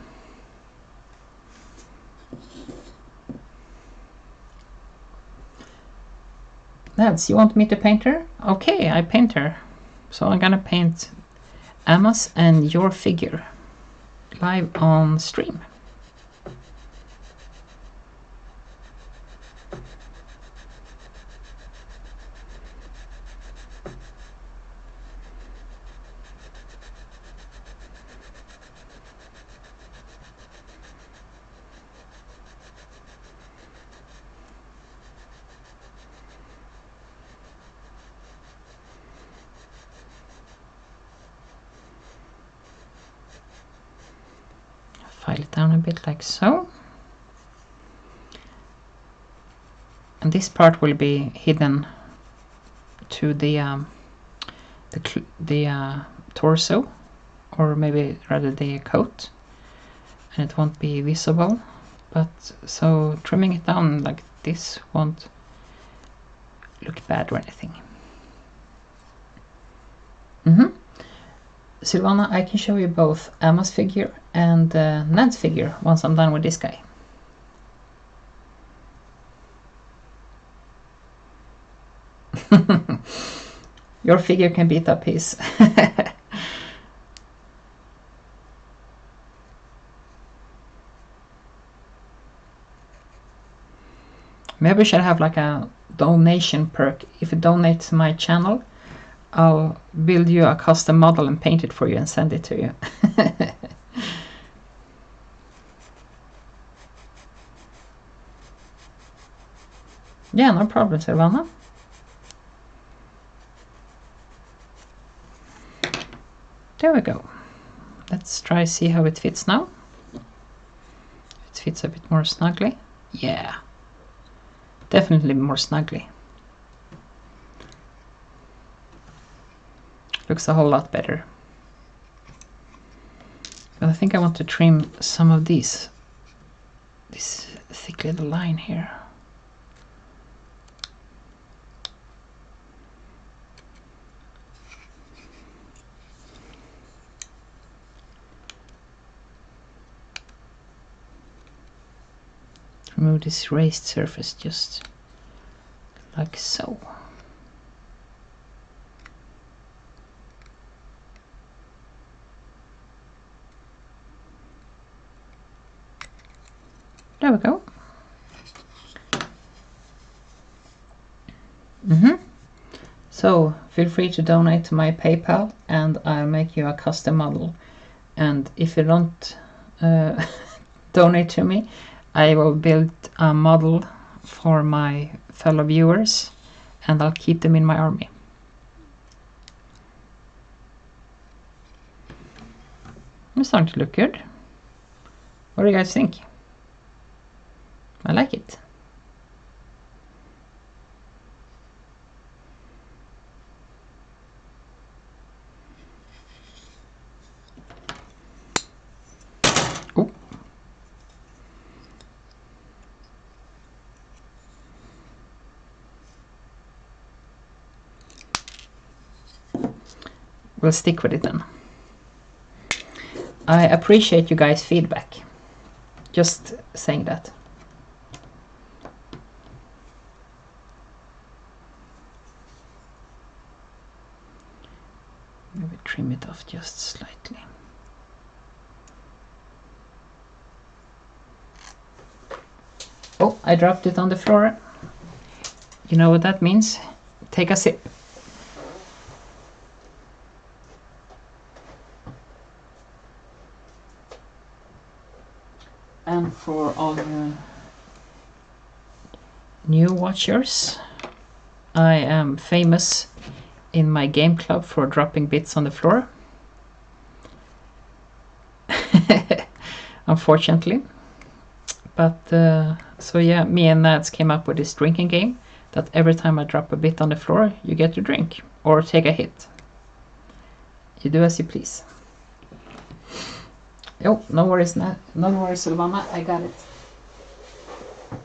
Lads, you want me to paint her? Okay, I paint her. So I'm gonna paint Emma's and your figure live on stream. file it down a bit like so. And this part will be hidden to the torso, or maybe rather the coat, and it won't be visible. But so trimming it down like this won't look bad or anything. Silvana, I can show you both Emma's figure and Ned's figure once I'm done with this guy. Your figure can beat up his. Maybe we should have like a donation perk. If you donate to my channel, I'll build you a custom model and paint it for you and send it to you. Yeah, no problem, Silvana. There we go. Let's try see how it fits now. It fits a bit more snugly. Yeah, definitely more snugly. Looks a whole lot better. But I think I want to trim some of this thick little line here. Remove this raised surface just like so. There we go. So feel free to donate to my PayPal and I'll make you a custom model. And if you don't donate to me, I will build a model for my fellow viewers and I'll keep them in my army. It's starting to look good. What do you guys think? I like it. Oh. We'll stick with it then. I appreciate you guys' feedback. Just saying that. Maybe trim it off just slightly. Oh, I dropped it on the floor. You know what that means? Take a sip. And for all you new watchers, I am famous in my game club for dropping bits on the floor. Unfortunately. But so yeah, me and Nads came up with this drinking game that every time I drop a bit on the floor, you get to drink or take a hit. You do as you please. Oh, no worries, no worries, Silvana, I got it.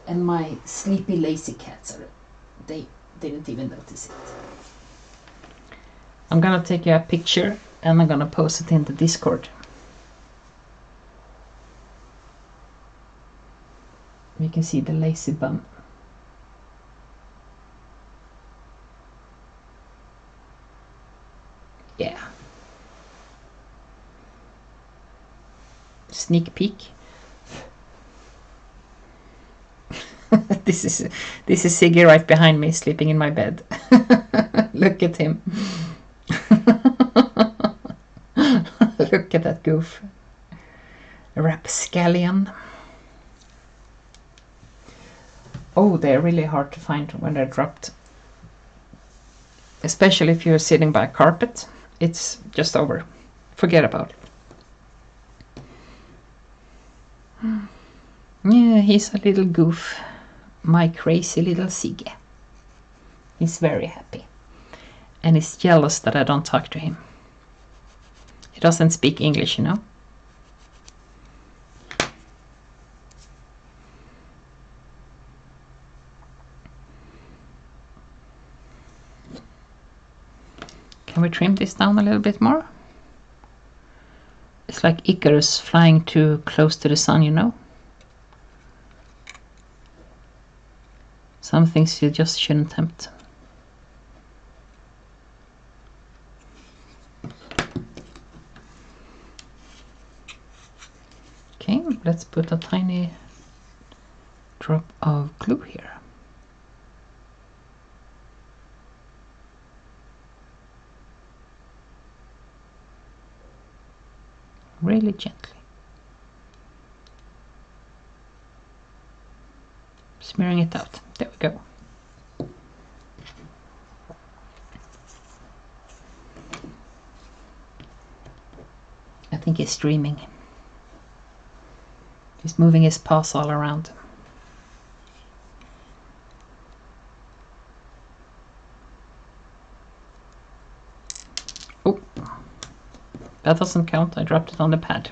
And my sleepy, lazy cats they didn't even notice it. I'm gonna take a picture and I'm gonna post it in the Discord. You can see the lazy bum. Yeah. Sneak peek. This is Siggy right behind me, sleeping in my bed. Look at him. Look at that goof. Rapscallion. Oh, they're really hard to find when they're dropped. Especially if you're sitting by a carpet. It's just over. Forget about it. Yeah, he's a little goof. My crazy little Sigge. He's very happy. And he's jealous that I don't talk to him. He doesn't speak English, you know. Can we trim this down a little bit more? It's like Icarus flying too close to the sun, you know. Some things you just shouldn't tempt. Okay, let's put a tiny drop of glue here. Really gently. Smearing it out. There we go. I think he's dreaming. He's moving his paws all around. Oh, that doesn't count. I dropped it on the pad.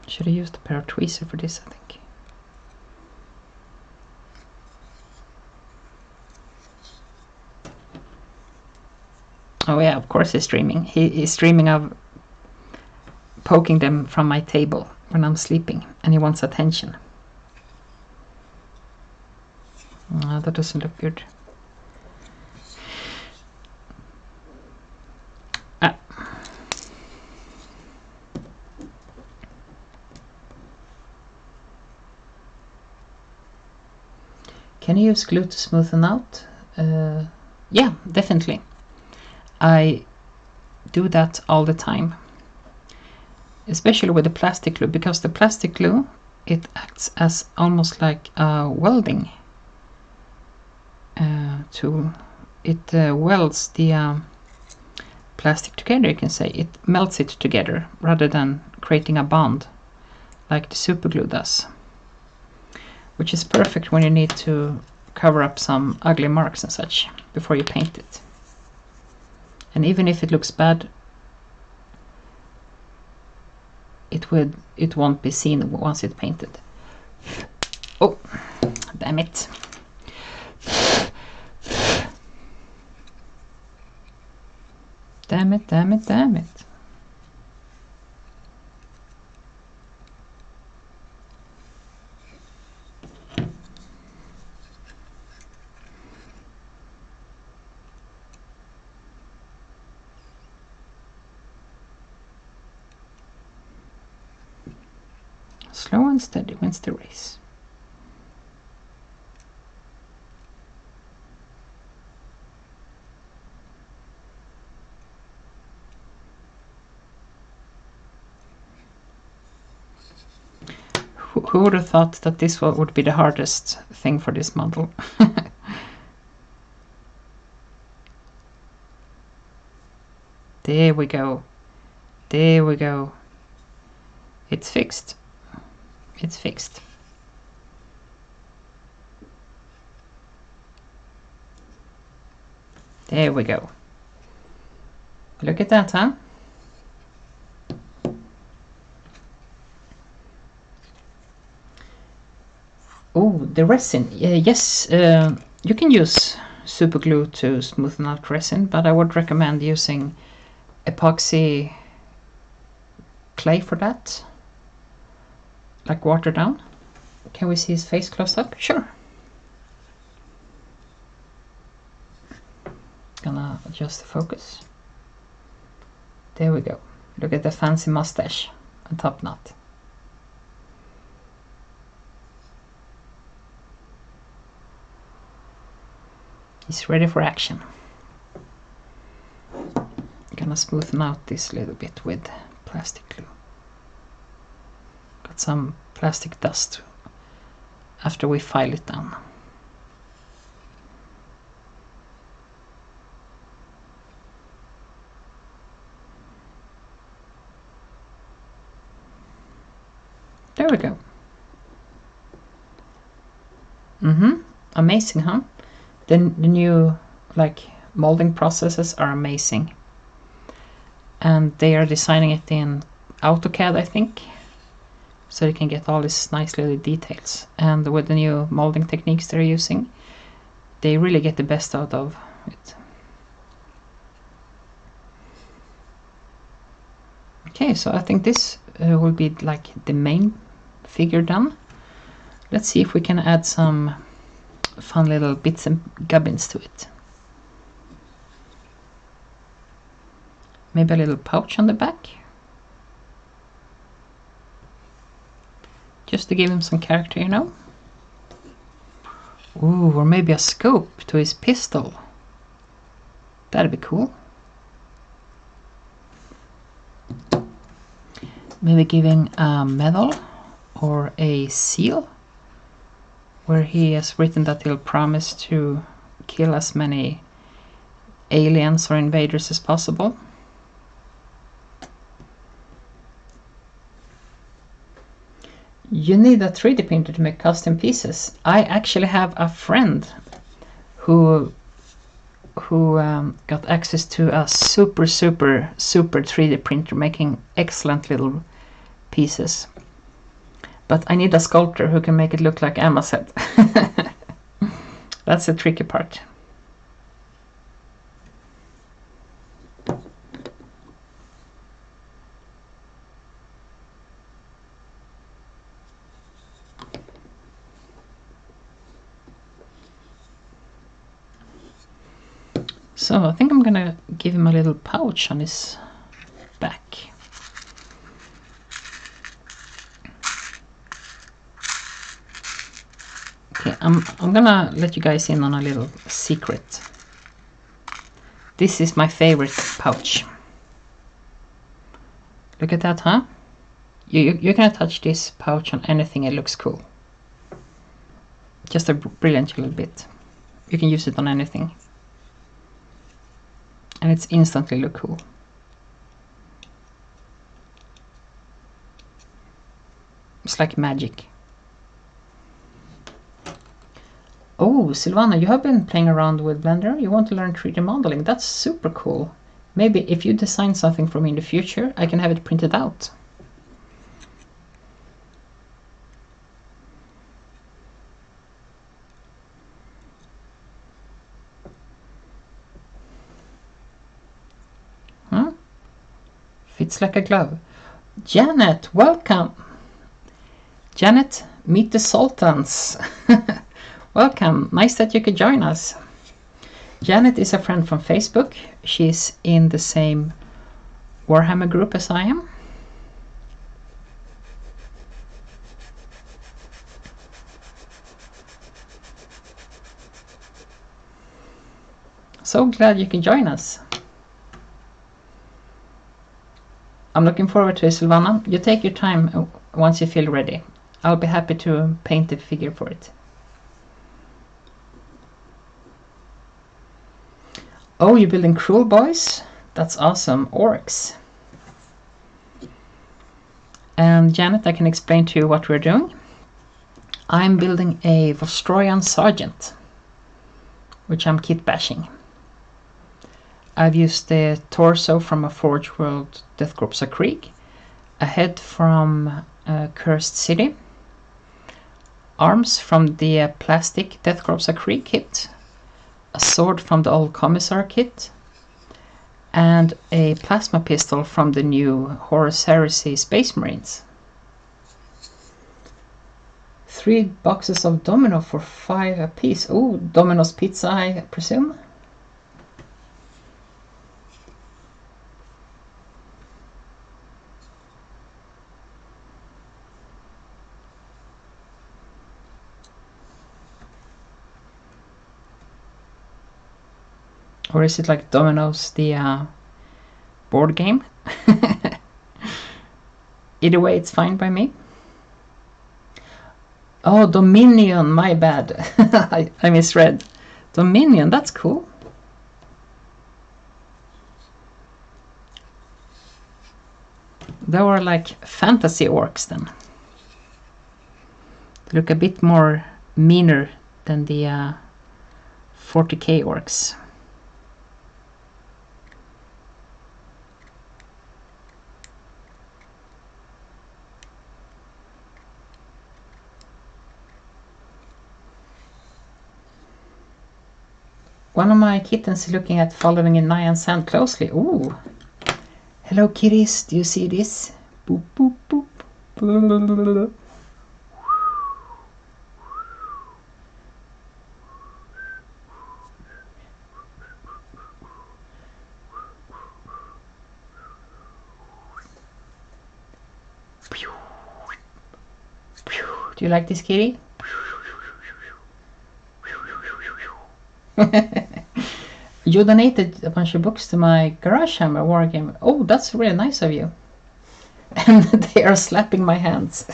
Should have used a pair of tweezers for this, I think. Oh yeah, of course he's dreaming. He's dreaming of poking them from my table when I'm sleeping, and he wants attention. Oh, that doesn't look good. Can you use glue to smoothen out? Yeah, definitely. I do that all the time, especially with the plastic glue, because the plastic glue, it acts as almost like a welding tool. It welds the plastic together, you can say. It melts it together rather than creating a bond like the super glue does, which is perfect when you need to cover up some ugly marks and such before you paint it. And even if it looks bad, it won't be seen once it's painted. Oh, damn it. Damn it, damn it, damn it. Slow and steady wins the race. Who would have thought that this would be the hardest thing for this model? There we go. There we go. It's fixed. It's fixed. There we go. Look at that, huh? Oh, the resin. Yes, you can use super glue to smoothen out resin, but I would recommend using epoxy clay for that. Like water down. Can we see his face close up? Sure. Gonna adjust the focus. There we go. Look at the fancy mustache and top knot. He's ready for action. Gonna smoothen out this a little bit with plastic glue. Got some plastic dust after we file it down. There we go. Amazing, huh? The new like molding processes are amazing. And they are designing it in AutoCAD, I think, so you can get all these nice little details. And with the new molding techniques they're using, they really get the best out of it. Okay, so I think this will be like the main figure done. Let's see if we can add some fun little bits and gubbins to it. Maybe a little pouch on the back, just to give him some character, you know. Ooh, or maybe a scope to his pistol. That'd be cool. Maybe giving a medal or a seal where he has written that he'll promise to kill as many aliens or invaders as possible. You need a 3D printer to make custom pieces. I actually have a friend who got access to a super 3D printer making excellent little pieces. But I need a sculptor who can make it look like Emma said. That's the tricky part. So I think I'm gonna give him a little pouch on his back. Okay, I'm gonna let you guys in on a little secret. This is my favorite pouch. Look at that, huh? You can attach this pouch on anything, it looks cool. Just a brilliant little bit. You can use it on anything. And it's instantly look cool. It's like magic. Oh, Silvana, you have been playing around with Blender. You want to learn 3D modeling. That's super cool. Maybe if you design something for me in the future, I can have it printed out. Huh? Fits like a glove. Janet, welcome. Janet, meet the Sultans. Welcome, nice that you could join us. Janet is a friend from Facebook. She's in the same Warhammer group as I am. So glad you can join us. I'm looking forward to it, Silvana. You take your time once you feel ready. I'll be happy to paint the figure for it. Oh, you're building Cruel Boys? That's awesome. Orcs. And Janet, I can explain to you what we're doing. I'm building a Vostroyan Sergeant, which I'm kit bashing. I've used the torso from a Forge World Death Corps Creek, a head from Cursed City, arms from the plastic Death Corps Creek kit, a sword from the old Commissar kit, and a plasma pistol from the new Horus Heresy Space Marines. 3 boxes of Domino for 5 apiece. Oh, Domino's Pizza, I presume. Or is it like Domino's, the board game? Either way, it's fine by me. Oh, Dominion, my bad. I misread. Dominion, that's cool. They were like fantasy orcs then. They look a bit more meaner than the 40k orcs. One of my kittens is looking at following in Nyan's hand closely. Ooh. Hello kitties, do you see this? Boop, boop, boop. Blablabla. Do you like this kitty? You donated a bunch of books to my Garage Hammer Wargame. Oh, that's really nice of you. And they are slapping my hands.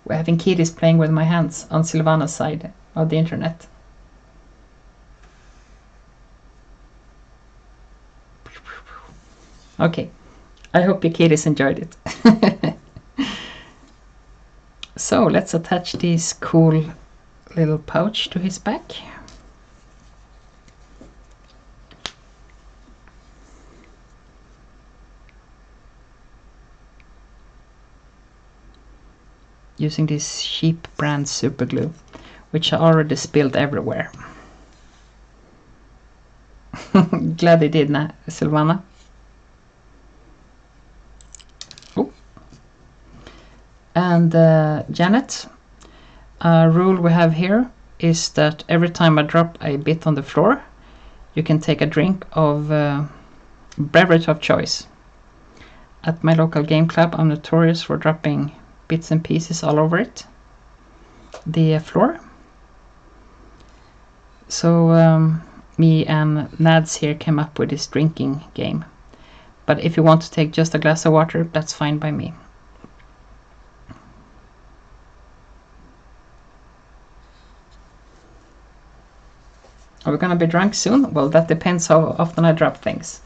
We're having kitties playing with my hands on Silvana's side of the internet. Okay, I hope your kitties enjoyed it. So let's attach this cool little pouch to his back. Using this cheap brand super glue, which I already spilled everywhere. Glad they did, Silvana. And Janet, a rule we have here is that every time I drop a bit on the floor, you can take a drink of beverage of choice. At my local game club, I'm notorious for dropping bits and pieces all over the floor. So me and Nads here came up with this drinking game. But if you want to take just a glass of water, that's fine by me. Are we gonna be drunk soon? Well, that depends how often I drop things.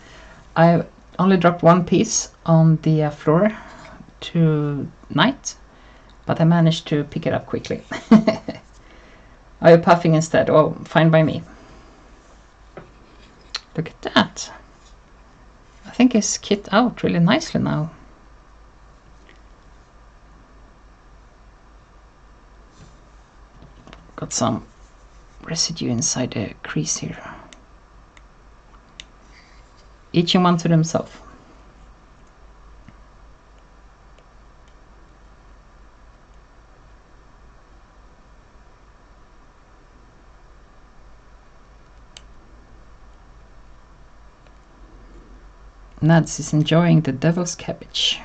I only dropped one piece on the floor tonight, but I managed to pick it up quickly. Are you puffing instead? Oh, fine by me. Look at that. I think it's kit out really nicely now. Got some residue inside the crease here. Each one to themselves. Nads is enjoying the devil's cabbage.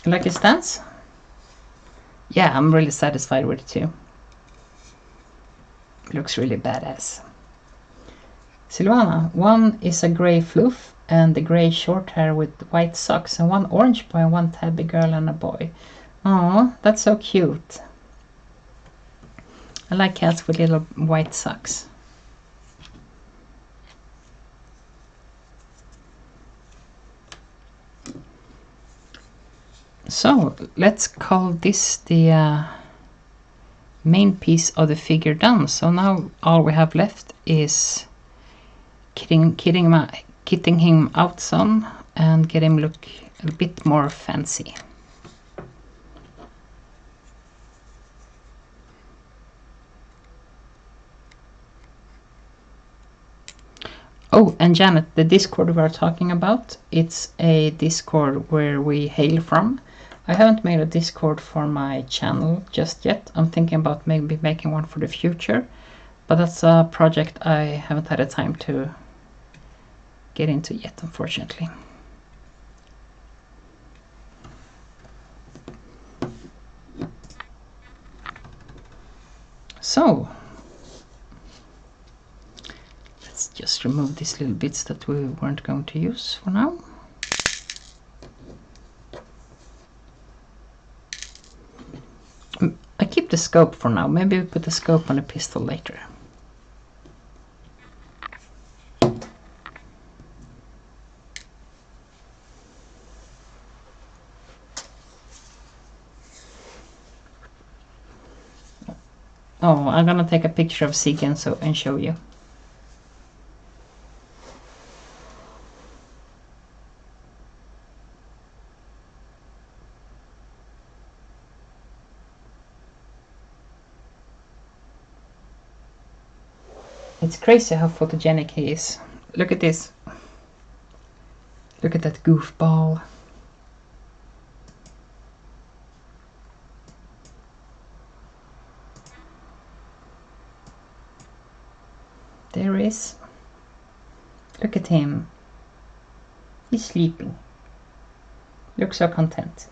You like his stance? Yeah, I'm really satisfied with it too. It looks really badass. Silvana, one is a grey floof and the grey short hair with white socks, and one orange boy and one tabby girl and a boy. Oh, that's so cute. I like cats with little white socks. So let's call this the main piece of the figure done. So now all we have left is kitting him out some and get him look a bit more fancy. Oh, and Janet, the Discord we are talking about, it's a Discord where we hail from. I haven't made a Discord for my channel just yet. I'm thinking about maybe making one for the future. But that's a project I haven't had the time to get into yet, unfortunately. So let's just remove these little bits that we weren't going to use for now. I keep the scope for now. Maybe we put the scope on the pistol later. Oh, I'm gonna take a picture of Sigen and show you. It's crazy how photogenic he is. Look at this. Look at that goofball. There he is. Look at him. He's sleeping. Looks so content.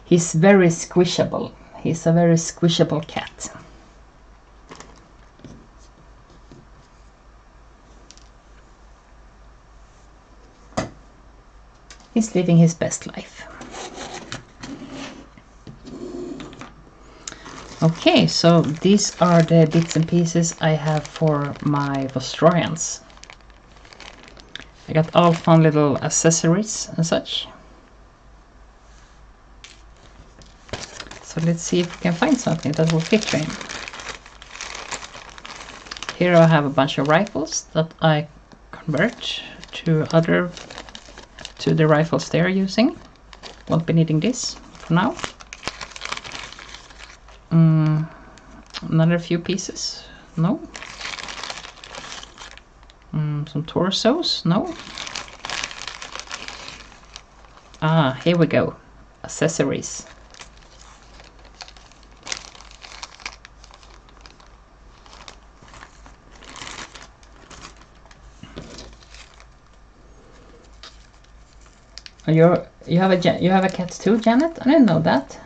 He's very squishable. He's a very squishable cat. He's living his best life. Okay, so these are the bits and pieces I have for my Vostroyans. I got all fun little accessories and such. So let's see if we can find something that will fit him. Here I have a bunch of rifles that I convert to the rifles they are using. Won't be needing this for now. Another few pieces. No. Some torsos. No. Ah, here we go. Accessories. You have a cat too, Janet? I didn't know that.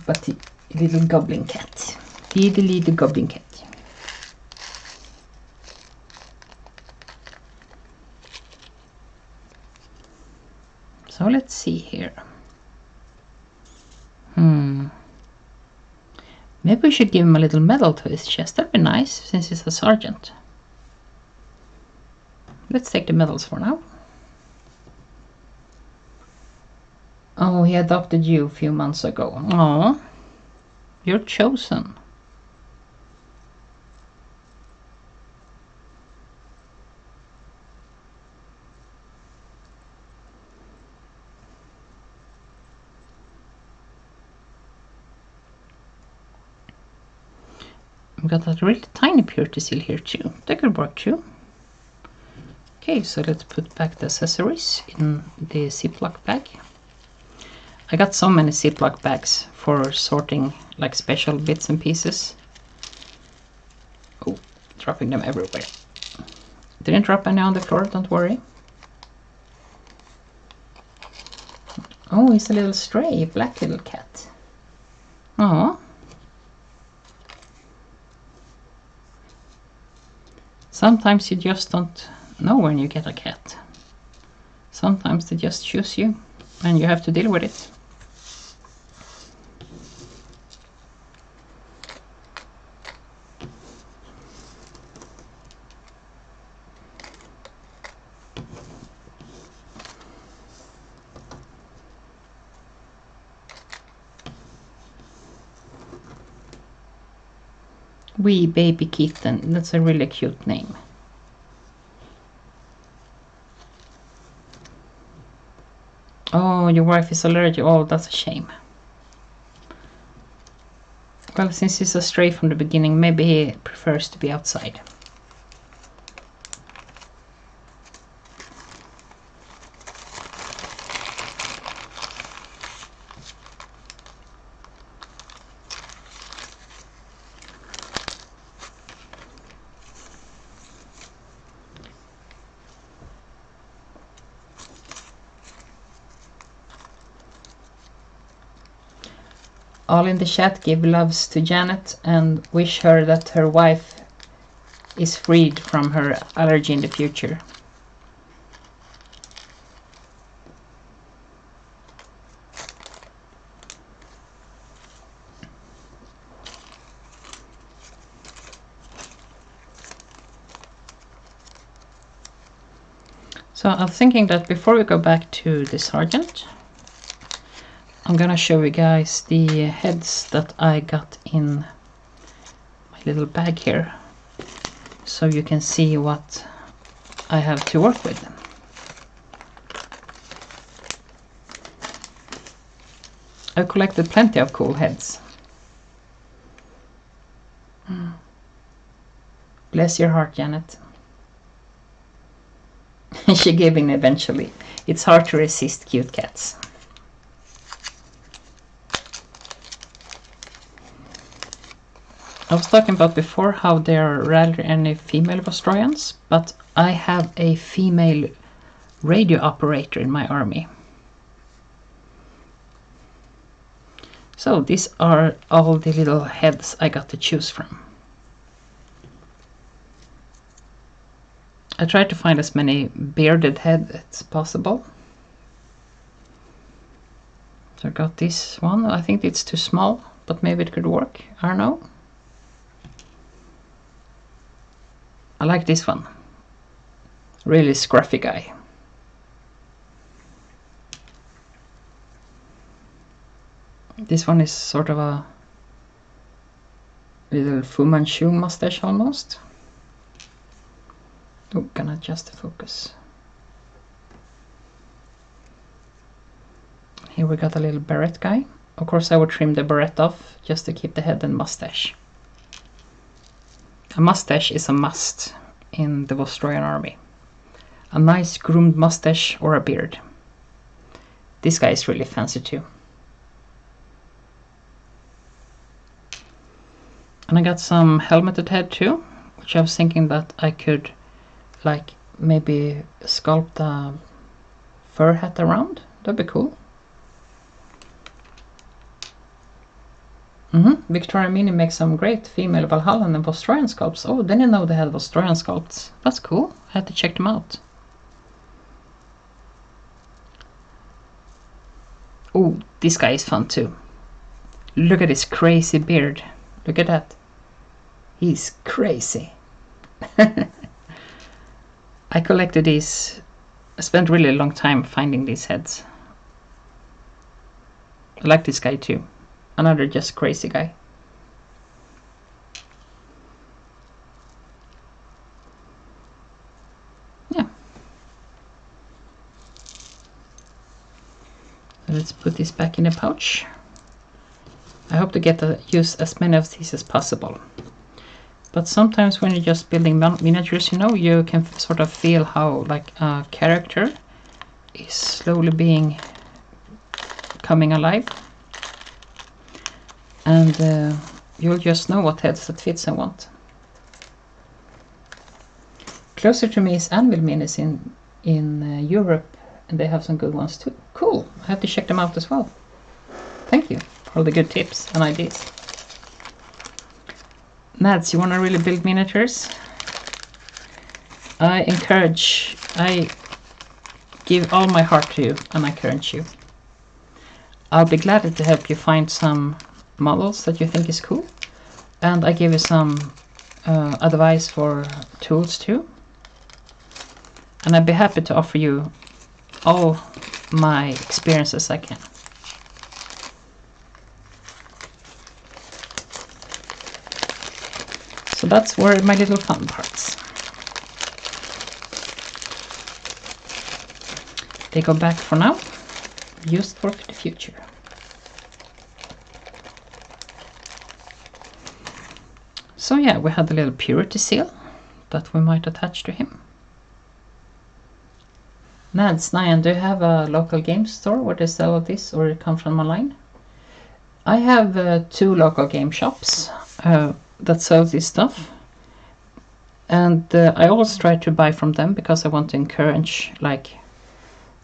But the little goblin cat. Little goblin cat. So let's see here. Maybe we should give him a little medal to his chest. That'd be nice, since he's a sergeant. Let's take the medals for now. Oh, he adopted you a few months ago. Oh, you're chosen. We've got that really tiny purity seal here too. That could work too. Okay, so let's put back the accessories in the Ziploc bag. I got so many Ziploc bags for sorting like special bits and pieces. Oh, dropping them everywhere. Didn't drop any on the floor, don't worry. Oh, he's a little stray, black little cat. Oh. Sometimes you just don't know when you get a cat. Sometimes they just choose you and you have to deal with it. Wee baby kitten, that's a really cute name. Oh, your wife is allergic. Oh, that's a shame. Well, since he's a stray from the beginning, maybe he prefers to be outside. All in the chat give loves to Janet and wish her that her wife is freed from her allergy in the future. So I'm thinking that before we go back to the sergeant, I'm gonna show you guys the heads that I got in my little bag here, so you can see what I have to work with. I've collected plenty of cool heads. Bless your heart, Janet. She gave in eventually. It's hard to resist cute cats. I was talking about before how there are rarely any female Vostroyans, but I have a female radio operator in my army. So these are all the little heads I got to choose from. I tried to find as many bearded heads as possible. So I got this one. I think it's too small, but maybe it could work. I don't know. I like this one. Really scruffy guy. This one is sort of a little Fu Manchu mustache almost. Oh, gonna adjust the focus. Here we got a little beret guy. Of course I would trim the beret off just to keep the head and mustache. A mustache is a must in the Vostroyan army. A nice groomed mustache or a beard. This guy is really fancy too. And I got some helmeted head too, which I was thinking that I could like maybe sculpt a fur hat around. That'd be cool. Victoria Mini makes some great female Valhallan and Vostroyan sculpts. Oh, didn't know they had Vostroyan sculpts. That's cool. I had to check them out. Oh, this guy is fun too. Look at his crazy beard. Look at that. He's crazy. I collected these. I spent really a long time finding these heads. I like this guy too. Another just crazy guy. Yeah. So let's put this back in the pouch. I hope to get to use as many of these as possible. But sometimes when you're just building miniatures, you know, you can sort of feel how like a character is slowly coming alive. And you'll just know what heads that fits and want. Closer to me is Anvil Minis in Europe, and they have some good ones too. Cool, I have to check them out as well. Thank you for all the good tips and ideas. Mads, you want to really build miniatures? I give all my heart to you and I encourage you. I'll be glad to help you find some models that you think is cool, and I give you some advice for tools too, and I'd be happy to offer you all my experiences I can. So that's where my little fun parts. They go back for now, used for the future. So yeah, we had a little purity seal that we might attach to him. Nads, Nayan, do you have a local game store where they sell this, or it comes from online? I have 2 local game shops that sell this stuff, and I always try to buy from them because I want to encourage like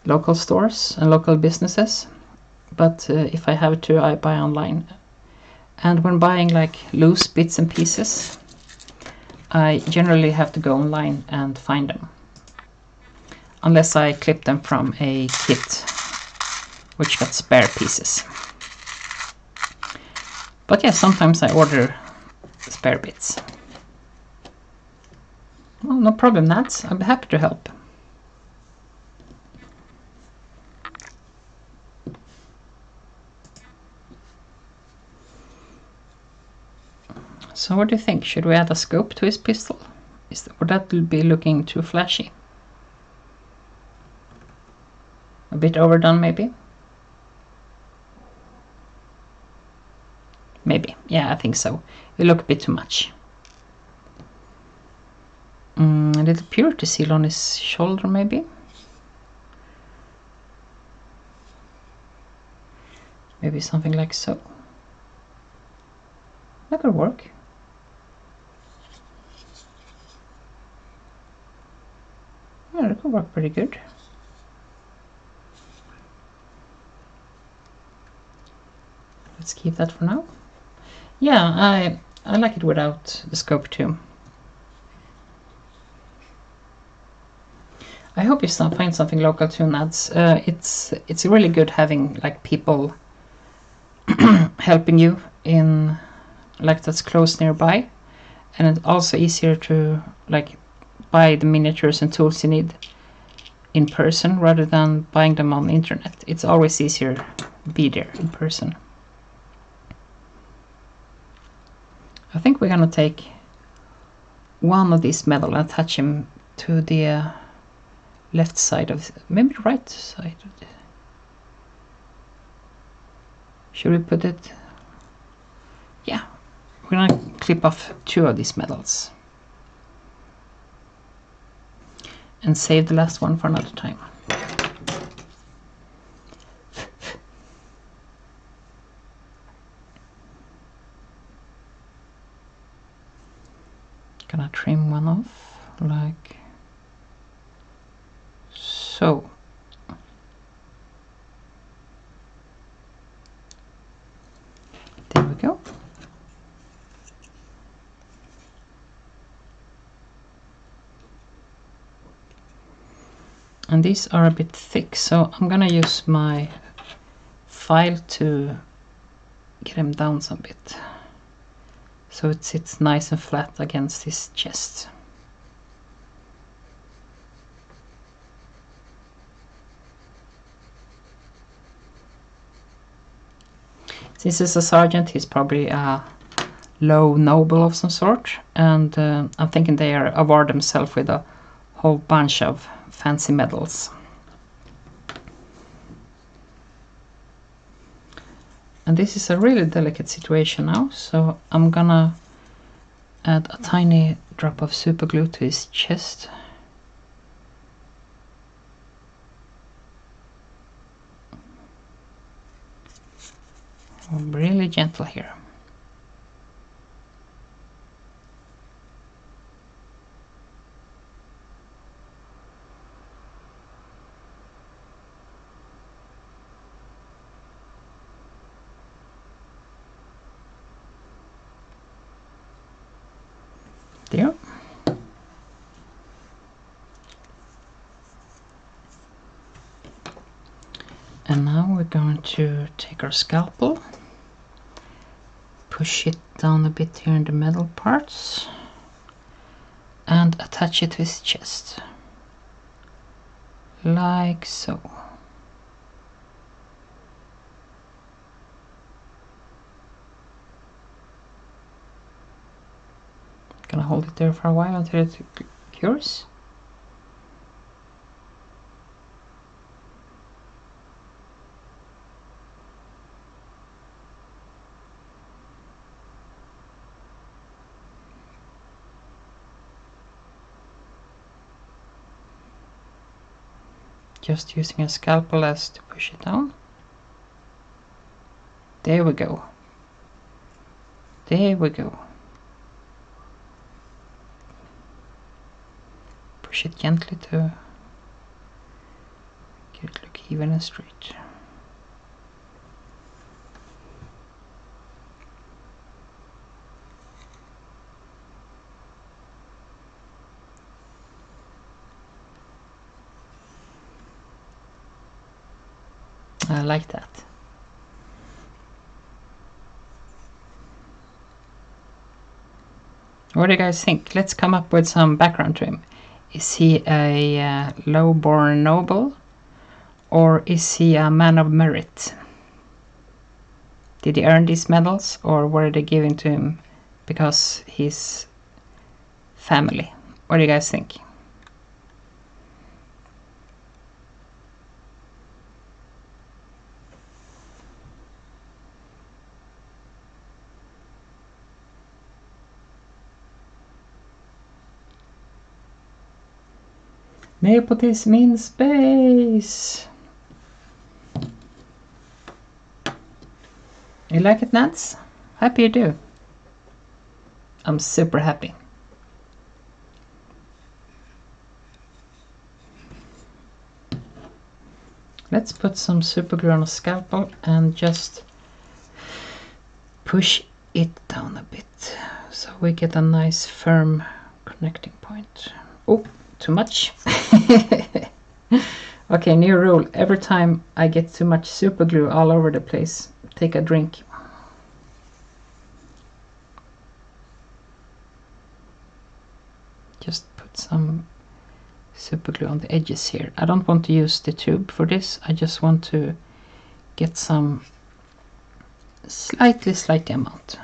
local stores and local businesses. But if I have to, I buy online. And when buying like loose bits and pieces, I generally have to go online and find them, unless I clip them from a kit which got spare pieces. But yeah, sometimes I order spare bits. Oh, no problem, Nats. I'll be happy to help. So what do you think? Should we add a scope to his pistol? Would that be looking too flashy? A bit overdone, maybe? Maybe. Yeah, I think so. It look a bit too much. A little purity seal on his shoulder, maybe? Maybe something like so. That could work. Yeah, that could work pretty good. Let's keep that for now. Yeah, I like it without the scope too. I hope you find something local too, Nads. It's really good having like people helping you in like that's close nearby, and it's also easier to like buy the miniatures and tools you need in person rather than buying them on the internet. It's always easier to be there in person. I think we're gonna take one of these metal and attach him to the left side of maybe the right side. Should we put it? Yeah, we're gonna clip off 2 of these medals and save the last one for another time. Gonna trim one off like so. There we go. And these are a bit thick, so I'm gonna use my file to get them down some bit, so it sits nice and flat against his chest. Since he's a sergeant, he's probably a low noble of some sort, and I'm thinking they award themselves with a whole bunch of fancy medals. And this is a really delicate situation now, so I'm gonna add a tiny drop of super glue to his chest. I'm really gentle here. There. And now we're going to take our scalpel, push it down a bit here in the metal parts, and attach it to his chest, like so. Gonna hold it there for a while until it cures. Just using a scalpel as to push it down. There we go. There we go. Push it gently to get it look even and straight. I like that. What do you guys think? Let's come up with some background to him. Is he a low-born noble, or is he a man of merit? Did he earn these medals, or were they given to him because his family? What do you guys think? Nepotism in space. You like it, Nance? Happy you do. I'm super happy. Let's put some super glue on a scalpel and just push it down a bit so we get a nice firm connecting point. Oh, too much. Okay, new rule. Every time I get too much super glue all over the place, take a drink. Just put some super glue on the edges here. I don't want to use the tube for this. I just want to get some slightly amount.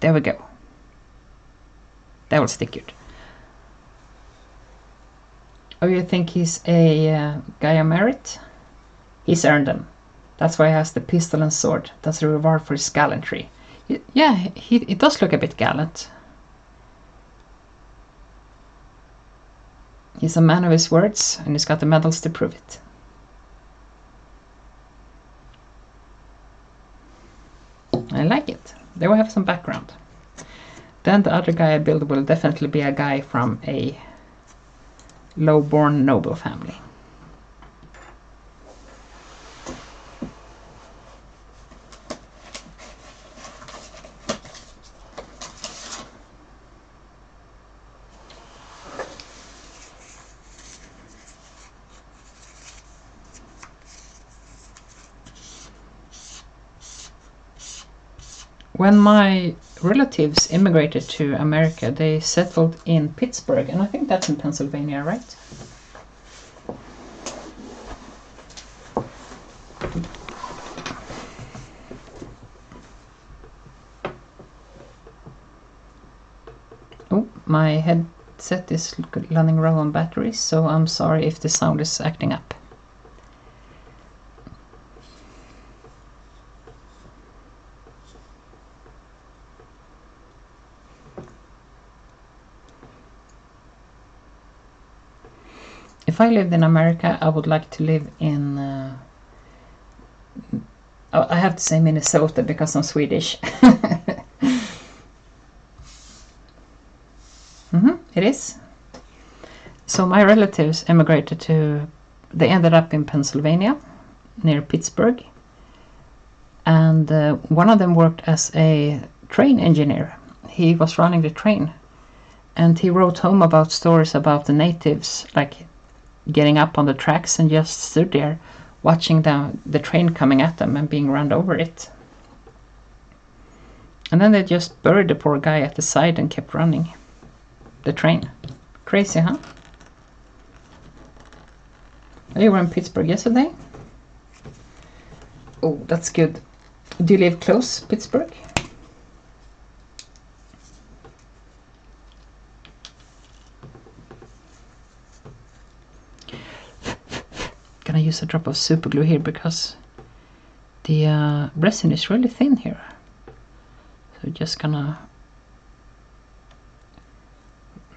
There we go. That will stick good. Oh, you think he's a guy of merit? He's earned them. That's why he has the pistol and sword. That's a reward for his gallantry. Yeah, he does look a bit gallant. He's a man of his words, and he's got the medals to prove it. I like it. There we have some background. Then the other guy I build will definitely be a guy from a low-born noble family. When my relatives immigrated to America, they settled in Pittsburgh, and I think that's in Pennsylvania, right? Oh, my headset is running low on batteries, so I'm sorry if the sound is acting up. If I lived in America, I would like to live in... I have to say Minnesota because I'm Swedish. It is. So my relatives immigrated to... They ended up in Pennsylvania, near Pittsburgh. And one of them worked as a train engineer. He was running the train. And he wrote home about stories about the natives, like getting up on the tracks and just stood there watching the train coming at them and being run over it. And then they just buried the poor guy at the side and kept running the train. Crazy, huh? Oh, you were in Pittsburgh yesterday? Oh, that's good. Do you live close, Pittsburgh? Gonna use a drop of super glue here because the resin is really thin here. So just gonna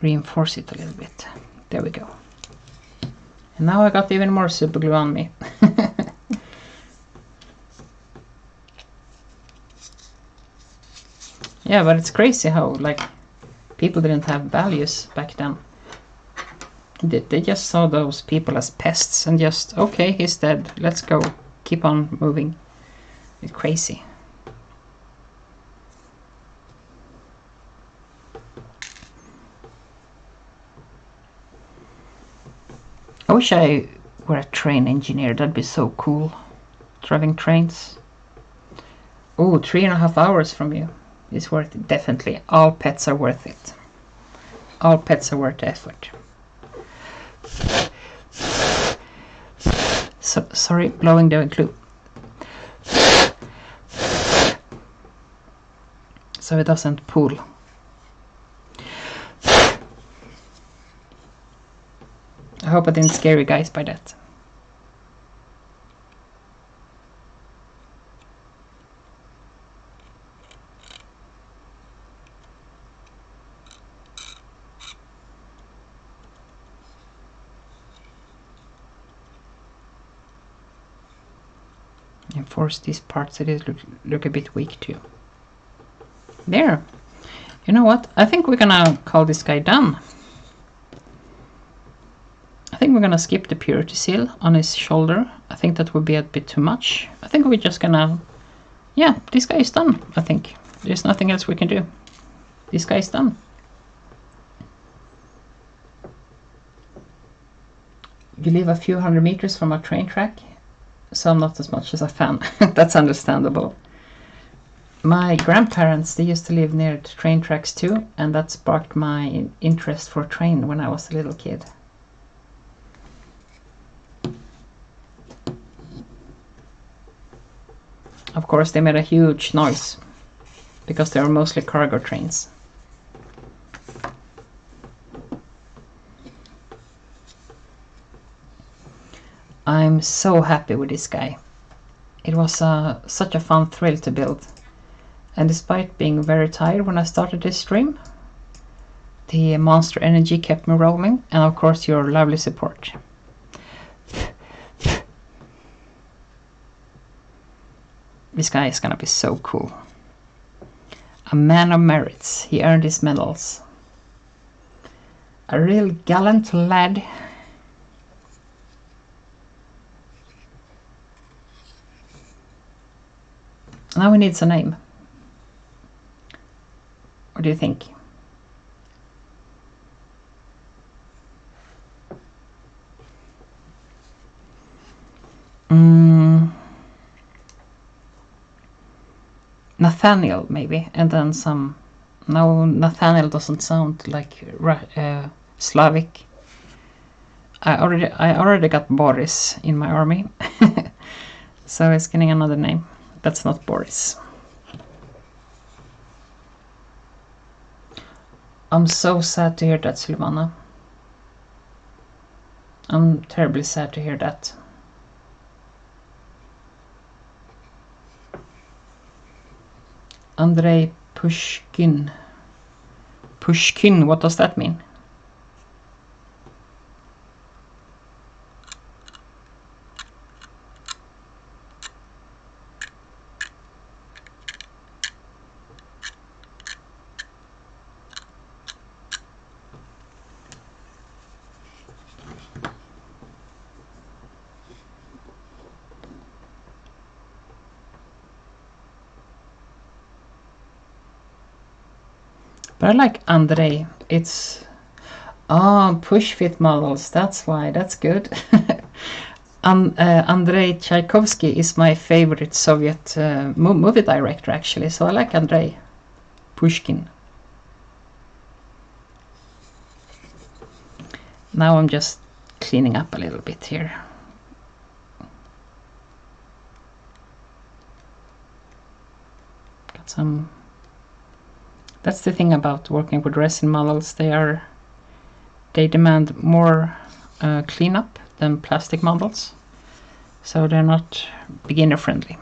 reinforce it a little bit. There we go. And now I got even more super glue on me. Yeah, but it's crazy how like people didn't have values back then. They just saw those people as pests and just, okay, he's dead, let's go, keep on moving. It's crazy. I wish I were a train engineer. That'd be so cool. Driving trains. Oh, 3.5 hours from you is worth it. Definitely. All pets are worth it. All pets are worth the effort. So, sorry, blowing the glue. So it doesn't pull. I hope I didn't scare you guys by that. Enforce these parts that look a bit weak too. There. You know what? I think we're gonna call this guy done. I think we're gonna skip the purity seal on his shoulder. I think that would be a bit too much. I think we're just gonna... Yeah, this guy is done, I think. There's nothing else we can do. This guy is done. You live a few hundred meters from a train track, so not as much as a fan. That's understandable. My grandparents, they used to live near the train tracks too, and that sparked my interest for train when I was a little kid. Of course, they made a huge noise because they were mostly cargo trains. I'm so happy with this guy. It was such a fun thrill to build. And despite being very tired when I started this stream, the monster energy kept me rolling, and of course your lovely support. This guy is gonna be so cool. A man of merits. He earned his medals. A real gallant lad. Now he needs a name. What do you think? Nathaniel, maybe, and then some... No, Nathaniel doesn't sound like Slavic. I already got Boris in my army, so it's getting another name. That's not Boris. I'm so sad to hear that, Silvana. I'm terribly sad to hear that. Andrei Pushkin. Pushkin, what does that mean? But I like Andrei. It's... Oh, push fit models. That's why. That's good. Andrei Tchaikovsky is my favorite Soviet movie director, actually. So I like Andrei Pushkin. Now I'm just cleaning up a little bit here. Got some... That's the thing about working with resin models. They demand more cleanup than plastic models, so they're not beginner friendly.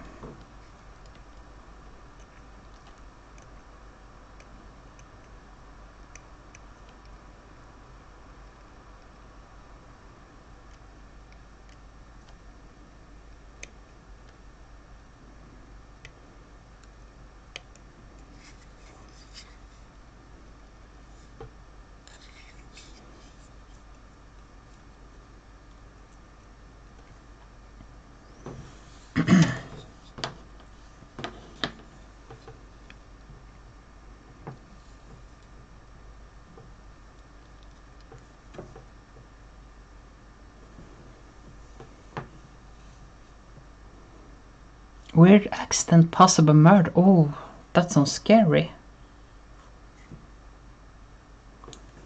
Weird accident, possible murder. Oh, that sounds scary.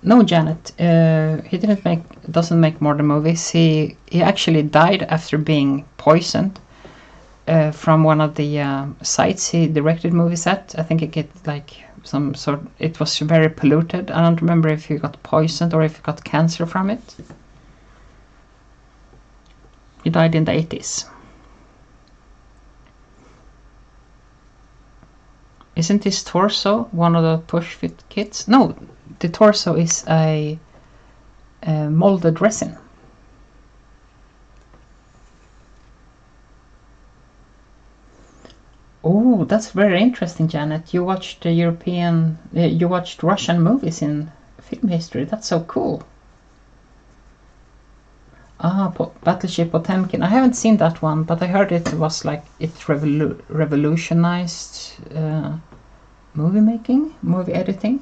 No, Janet. He doesn't make modern movies. He actually died after being poisoned from one of the sites he directed movies at. I think it get like some sort. It was very polluted. I don't remember if he got poisoned or if he got cancer from it. He died in the 80s. Isn't this torso one of the push fit kits? No, the torso is a molded resin. Oh, that's very interesting, Janet. You watched you watched Russian movies in film history. That's so cool. Ah, Battleship Potemkin. I haven't seen that one, but I heard it was like it revolutionized movie making, movie editing.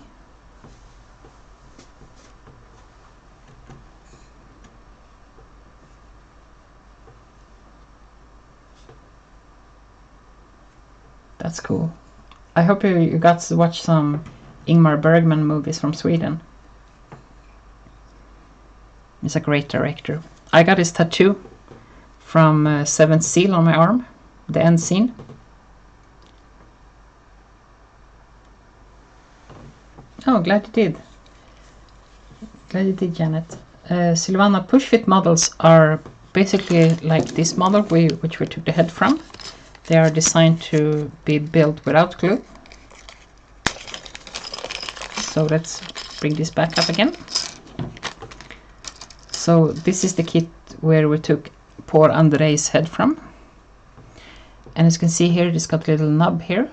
That's cool. I hope you got to watch some Ingmar Bergman movies from Sweden. He's a great director. I got his tattoo from Seventh Seal on my arm, the end scene. Oh, glad you did. Glad you did, Janet. Silvana, push fit models are basically like this model which we took the head from. They are designed to be built without glue. So let's bring this back up again. So this is the kit where we took poor Andrei's head from. And as you can see here, it's got a little knob here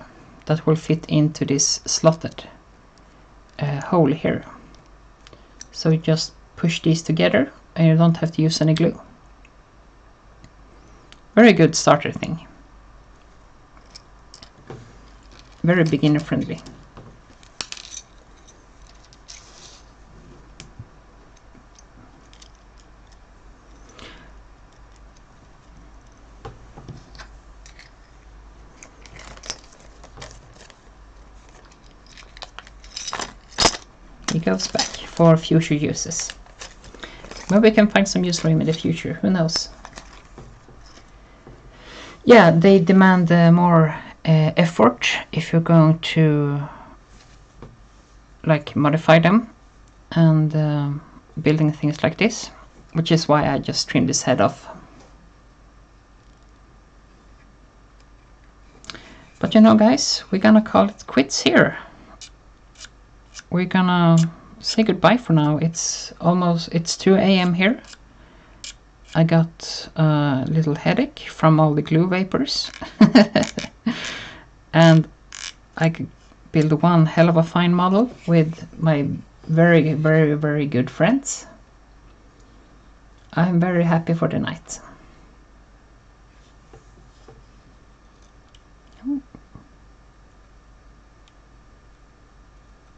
that will fit into this slotted hole here. So you just push these together and you don't have to use any glue. Very good starter thing. Very beginner friendly. It goes back for future uses. Maybe we can find some use for him in the future, who knows. Yeah, they demand more effort if you're going to like modify them and building things like this, which is why I just trimmed his head off. But you know, guys, we're gonna call it quits here. We're gonna say goodbye for now. It's 2 a.m. here. I got a little headache from all the glue vapors. And I could build one hell of a fine model with my very, very, very good friends. I'm very happy for the night.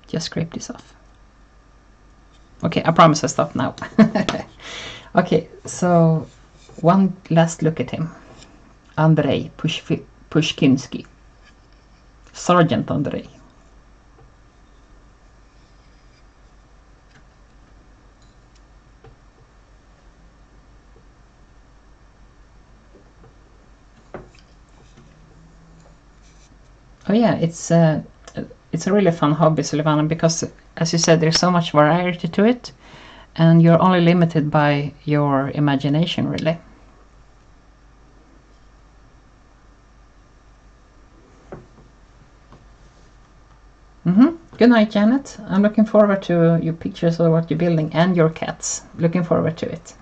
Just scrape this off. Okay, I promise I stop now. Okay, so one last look at him. Andrei Pushkinsky. Sergeant Andrei. Oh yeah, it's a really fun hobby, Silvana, because as you said, there's so much variety to it and you're only limited by your imagination, really. Good night, Janet. I'm looking forward to your pictures of what you're building and your cats. Looking forward to it.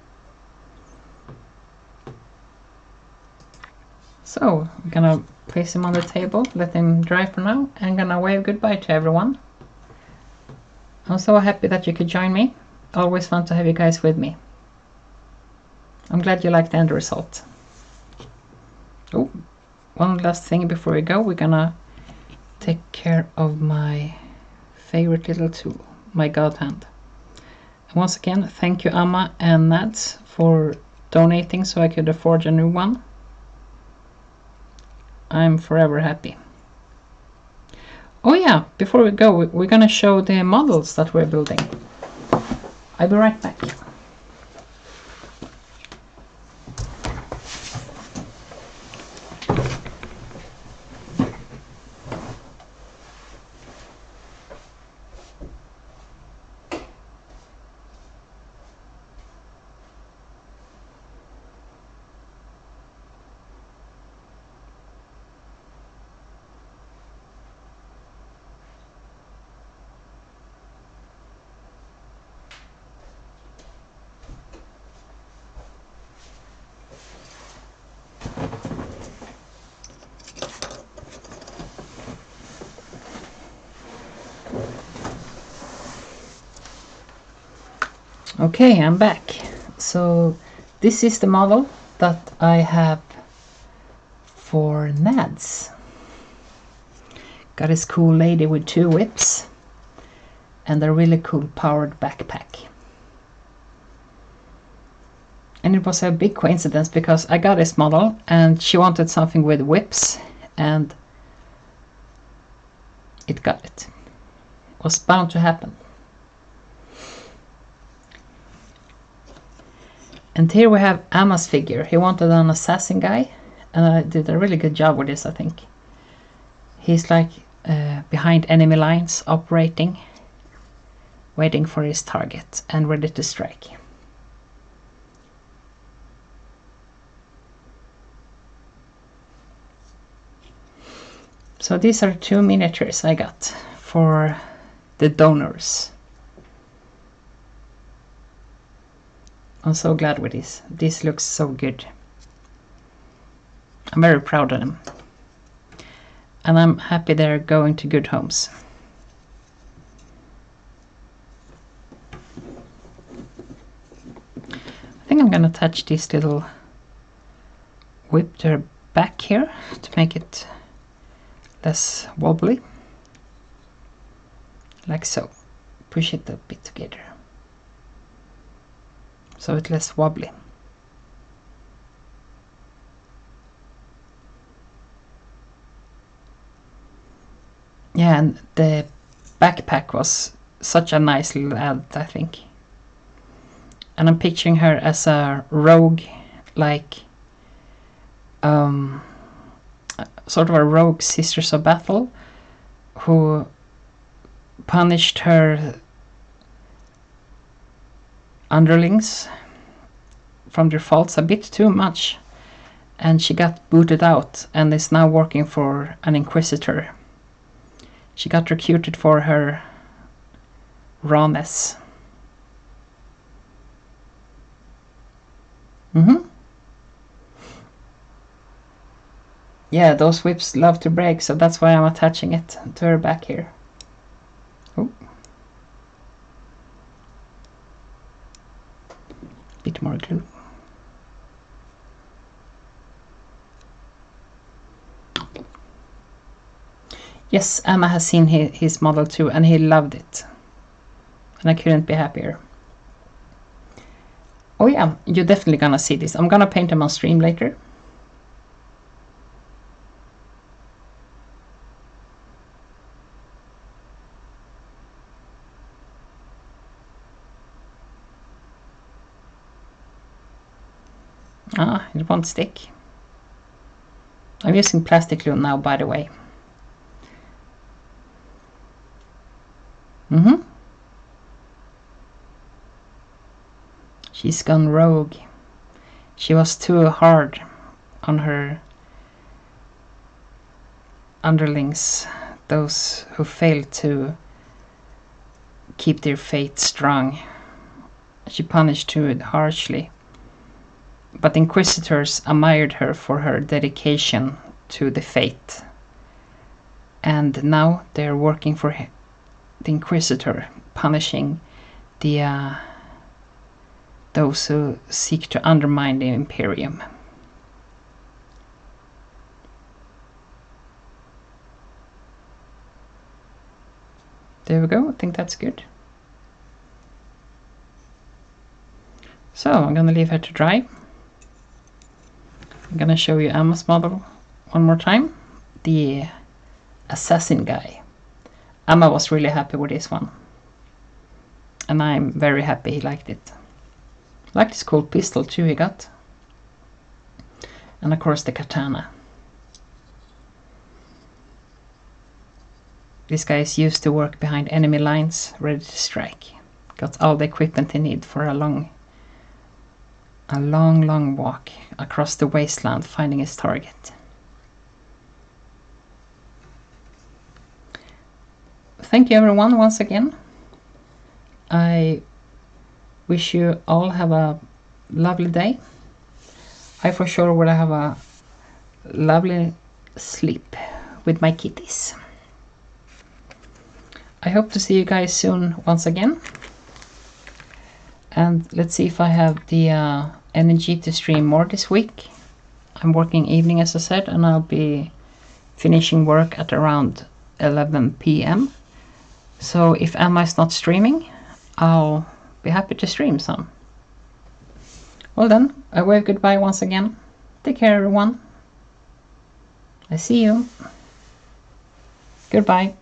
So I'm gonna place him on the table, let him dry for now, and gonna wave goodbye to everyone. I'm so happy that you could join me. Always fun to have you guys with me. I'm glad you liked the end result. Oh, one last thing before we go. We're gonna take care of my favorite little tool, my God hand. And once again, thank you Amma and Nads for donating so I could afford a new one. I'm forever happy. Oh yeah, before we go, we're gonna show the models that we're building. I'll be right back. Okay, I'm back. So this is the model that I have for Nads. Got this cool lady with 2 whips and a really cool powered backpack. And it was a big coincidence because I got this model and she wanted something with whips and it got it. It was bound to happen. And here we have Amma's figure. He wanted an assassin guy, and I did a really good job with this, I think. He's like behind enemy lines, operating, waiting for his target, and ready to strike. So these are 2 miniatures I got for the donors. I'm so glad with this. This looks so good. I'm very proud of them. And I'm happy they're going to good homes. I think I'm gonna attach this little whip to her back here to make it less wobbly. Like so. Push it a bit together, so it's less wobbly. Yeah, and the backpack was such a nice little add, I think. And I'm picturing her as a rogue, like sort of a rogue Sisters of Battle who punished her underlings from their faults a bit too much, and she got booted out and is now working for an inquisitor. She got recruited for her rawness. Yeah, those whips love to break, so that's why I'm attaching it to her back here. Oh. Bit more glue. Yes, Amma has seen his model too, and he loved it. And I couldn't be happier. Oh yeah, you're definitely gonna see this. I'm gonna paint him on stream later. Ah, it won't stick. I'm using plastic glue now, by the way. She's gone rogue. She was too hard on her underlings, those who failed to keep their faith strong. She punished too harshly. But inquisitors admired her for her dedication to the faith. And now they're working for the inquisitor, punishing the those who seek to undermine the Imperium. There we go. I think that's good. So I'm gonna leave her to dry. I'm gonna show you Emma's model one more time. The assassin guy. Emma was really happy with this one. And I'm very happy he liked it. I like this cool pistol too he got. And of course the katana. This guy is used to work behind enemy lines, ready to strike. Got all the equipment he needs for a long walk across the wasteland finding his target. Thank you everyone once again. I wish you all have a lovely day. I for sure will have a lovely sleep with my kitties. I hope to see you guys soon once again. And let's see if I have the energy to stream more this week. I'm working evening as I said, and I'll be finishing work at around 11 p.m. So if Emma is not streaming, I'll be happy to stream some. Well then, I wave goodbye once again. Take care everyone. I see you. Goodbye.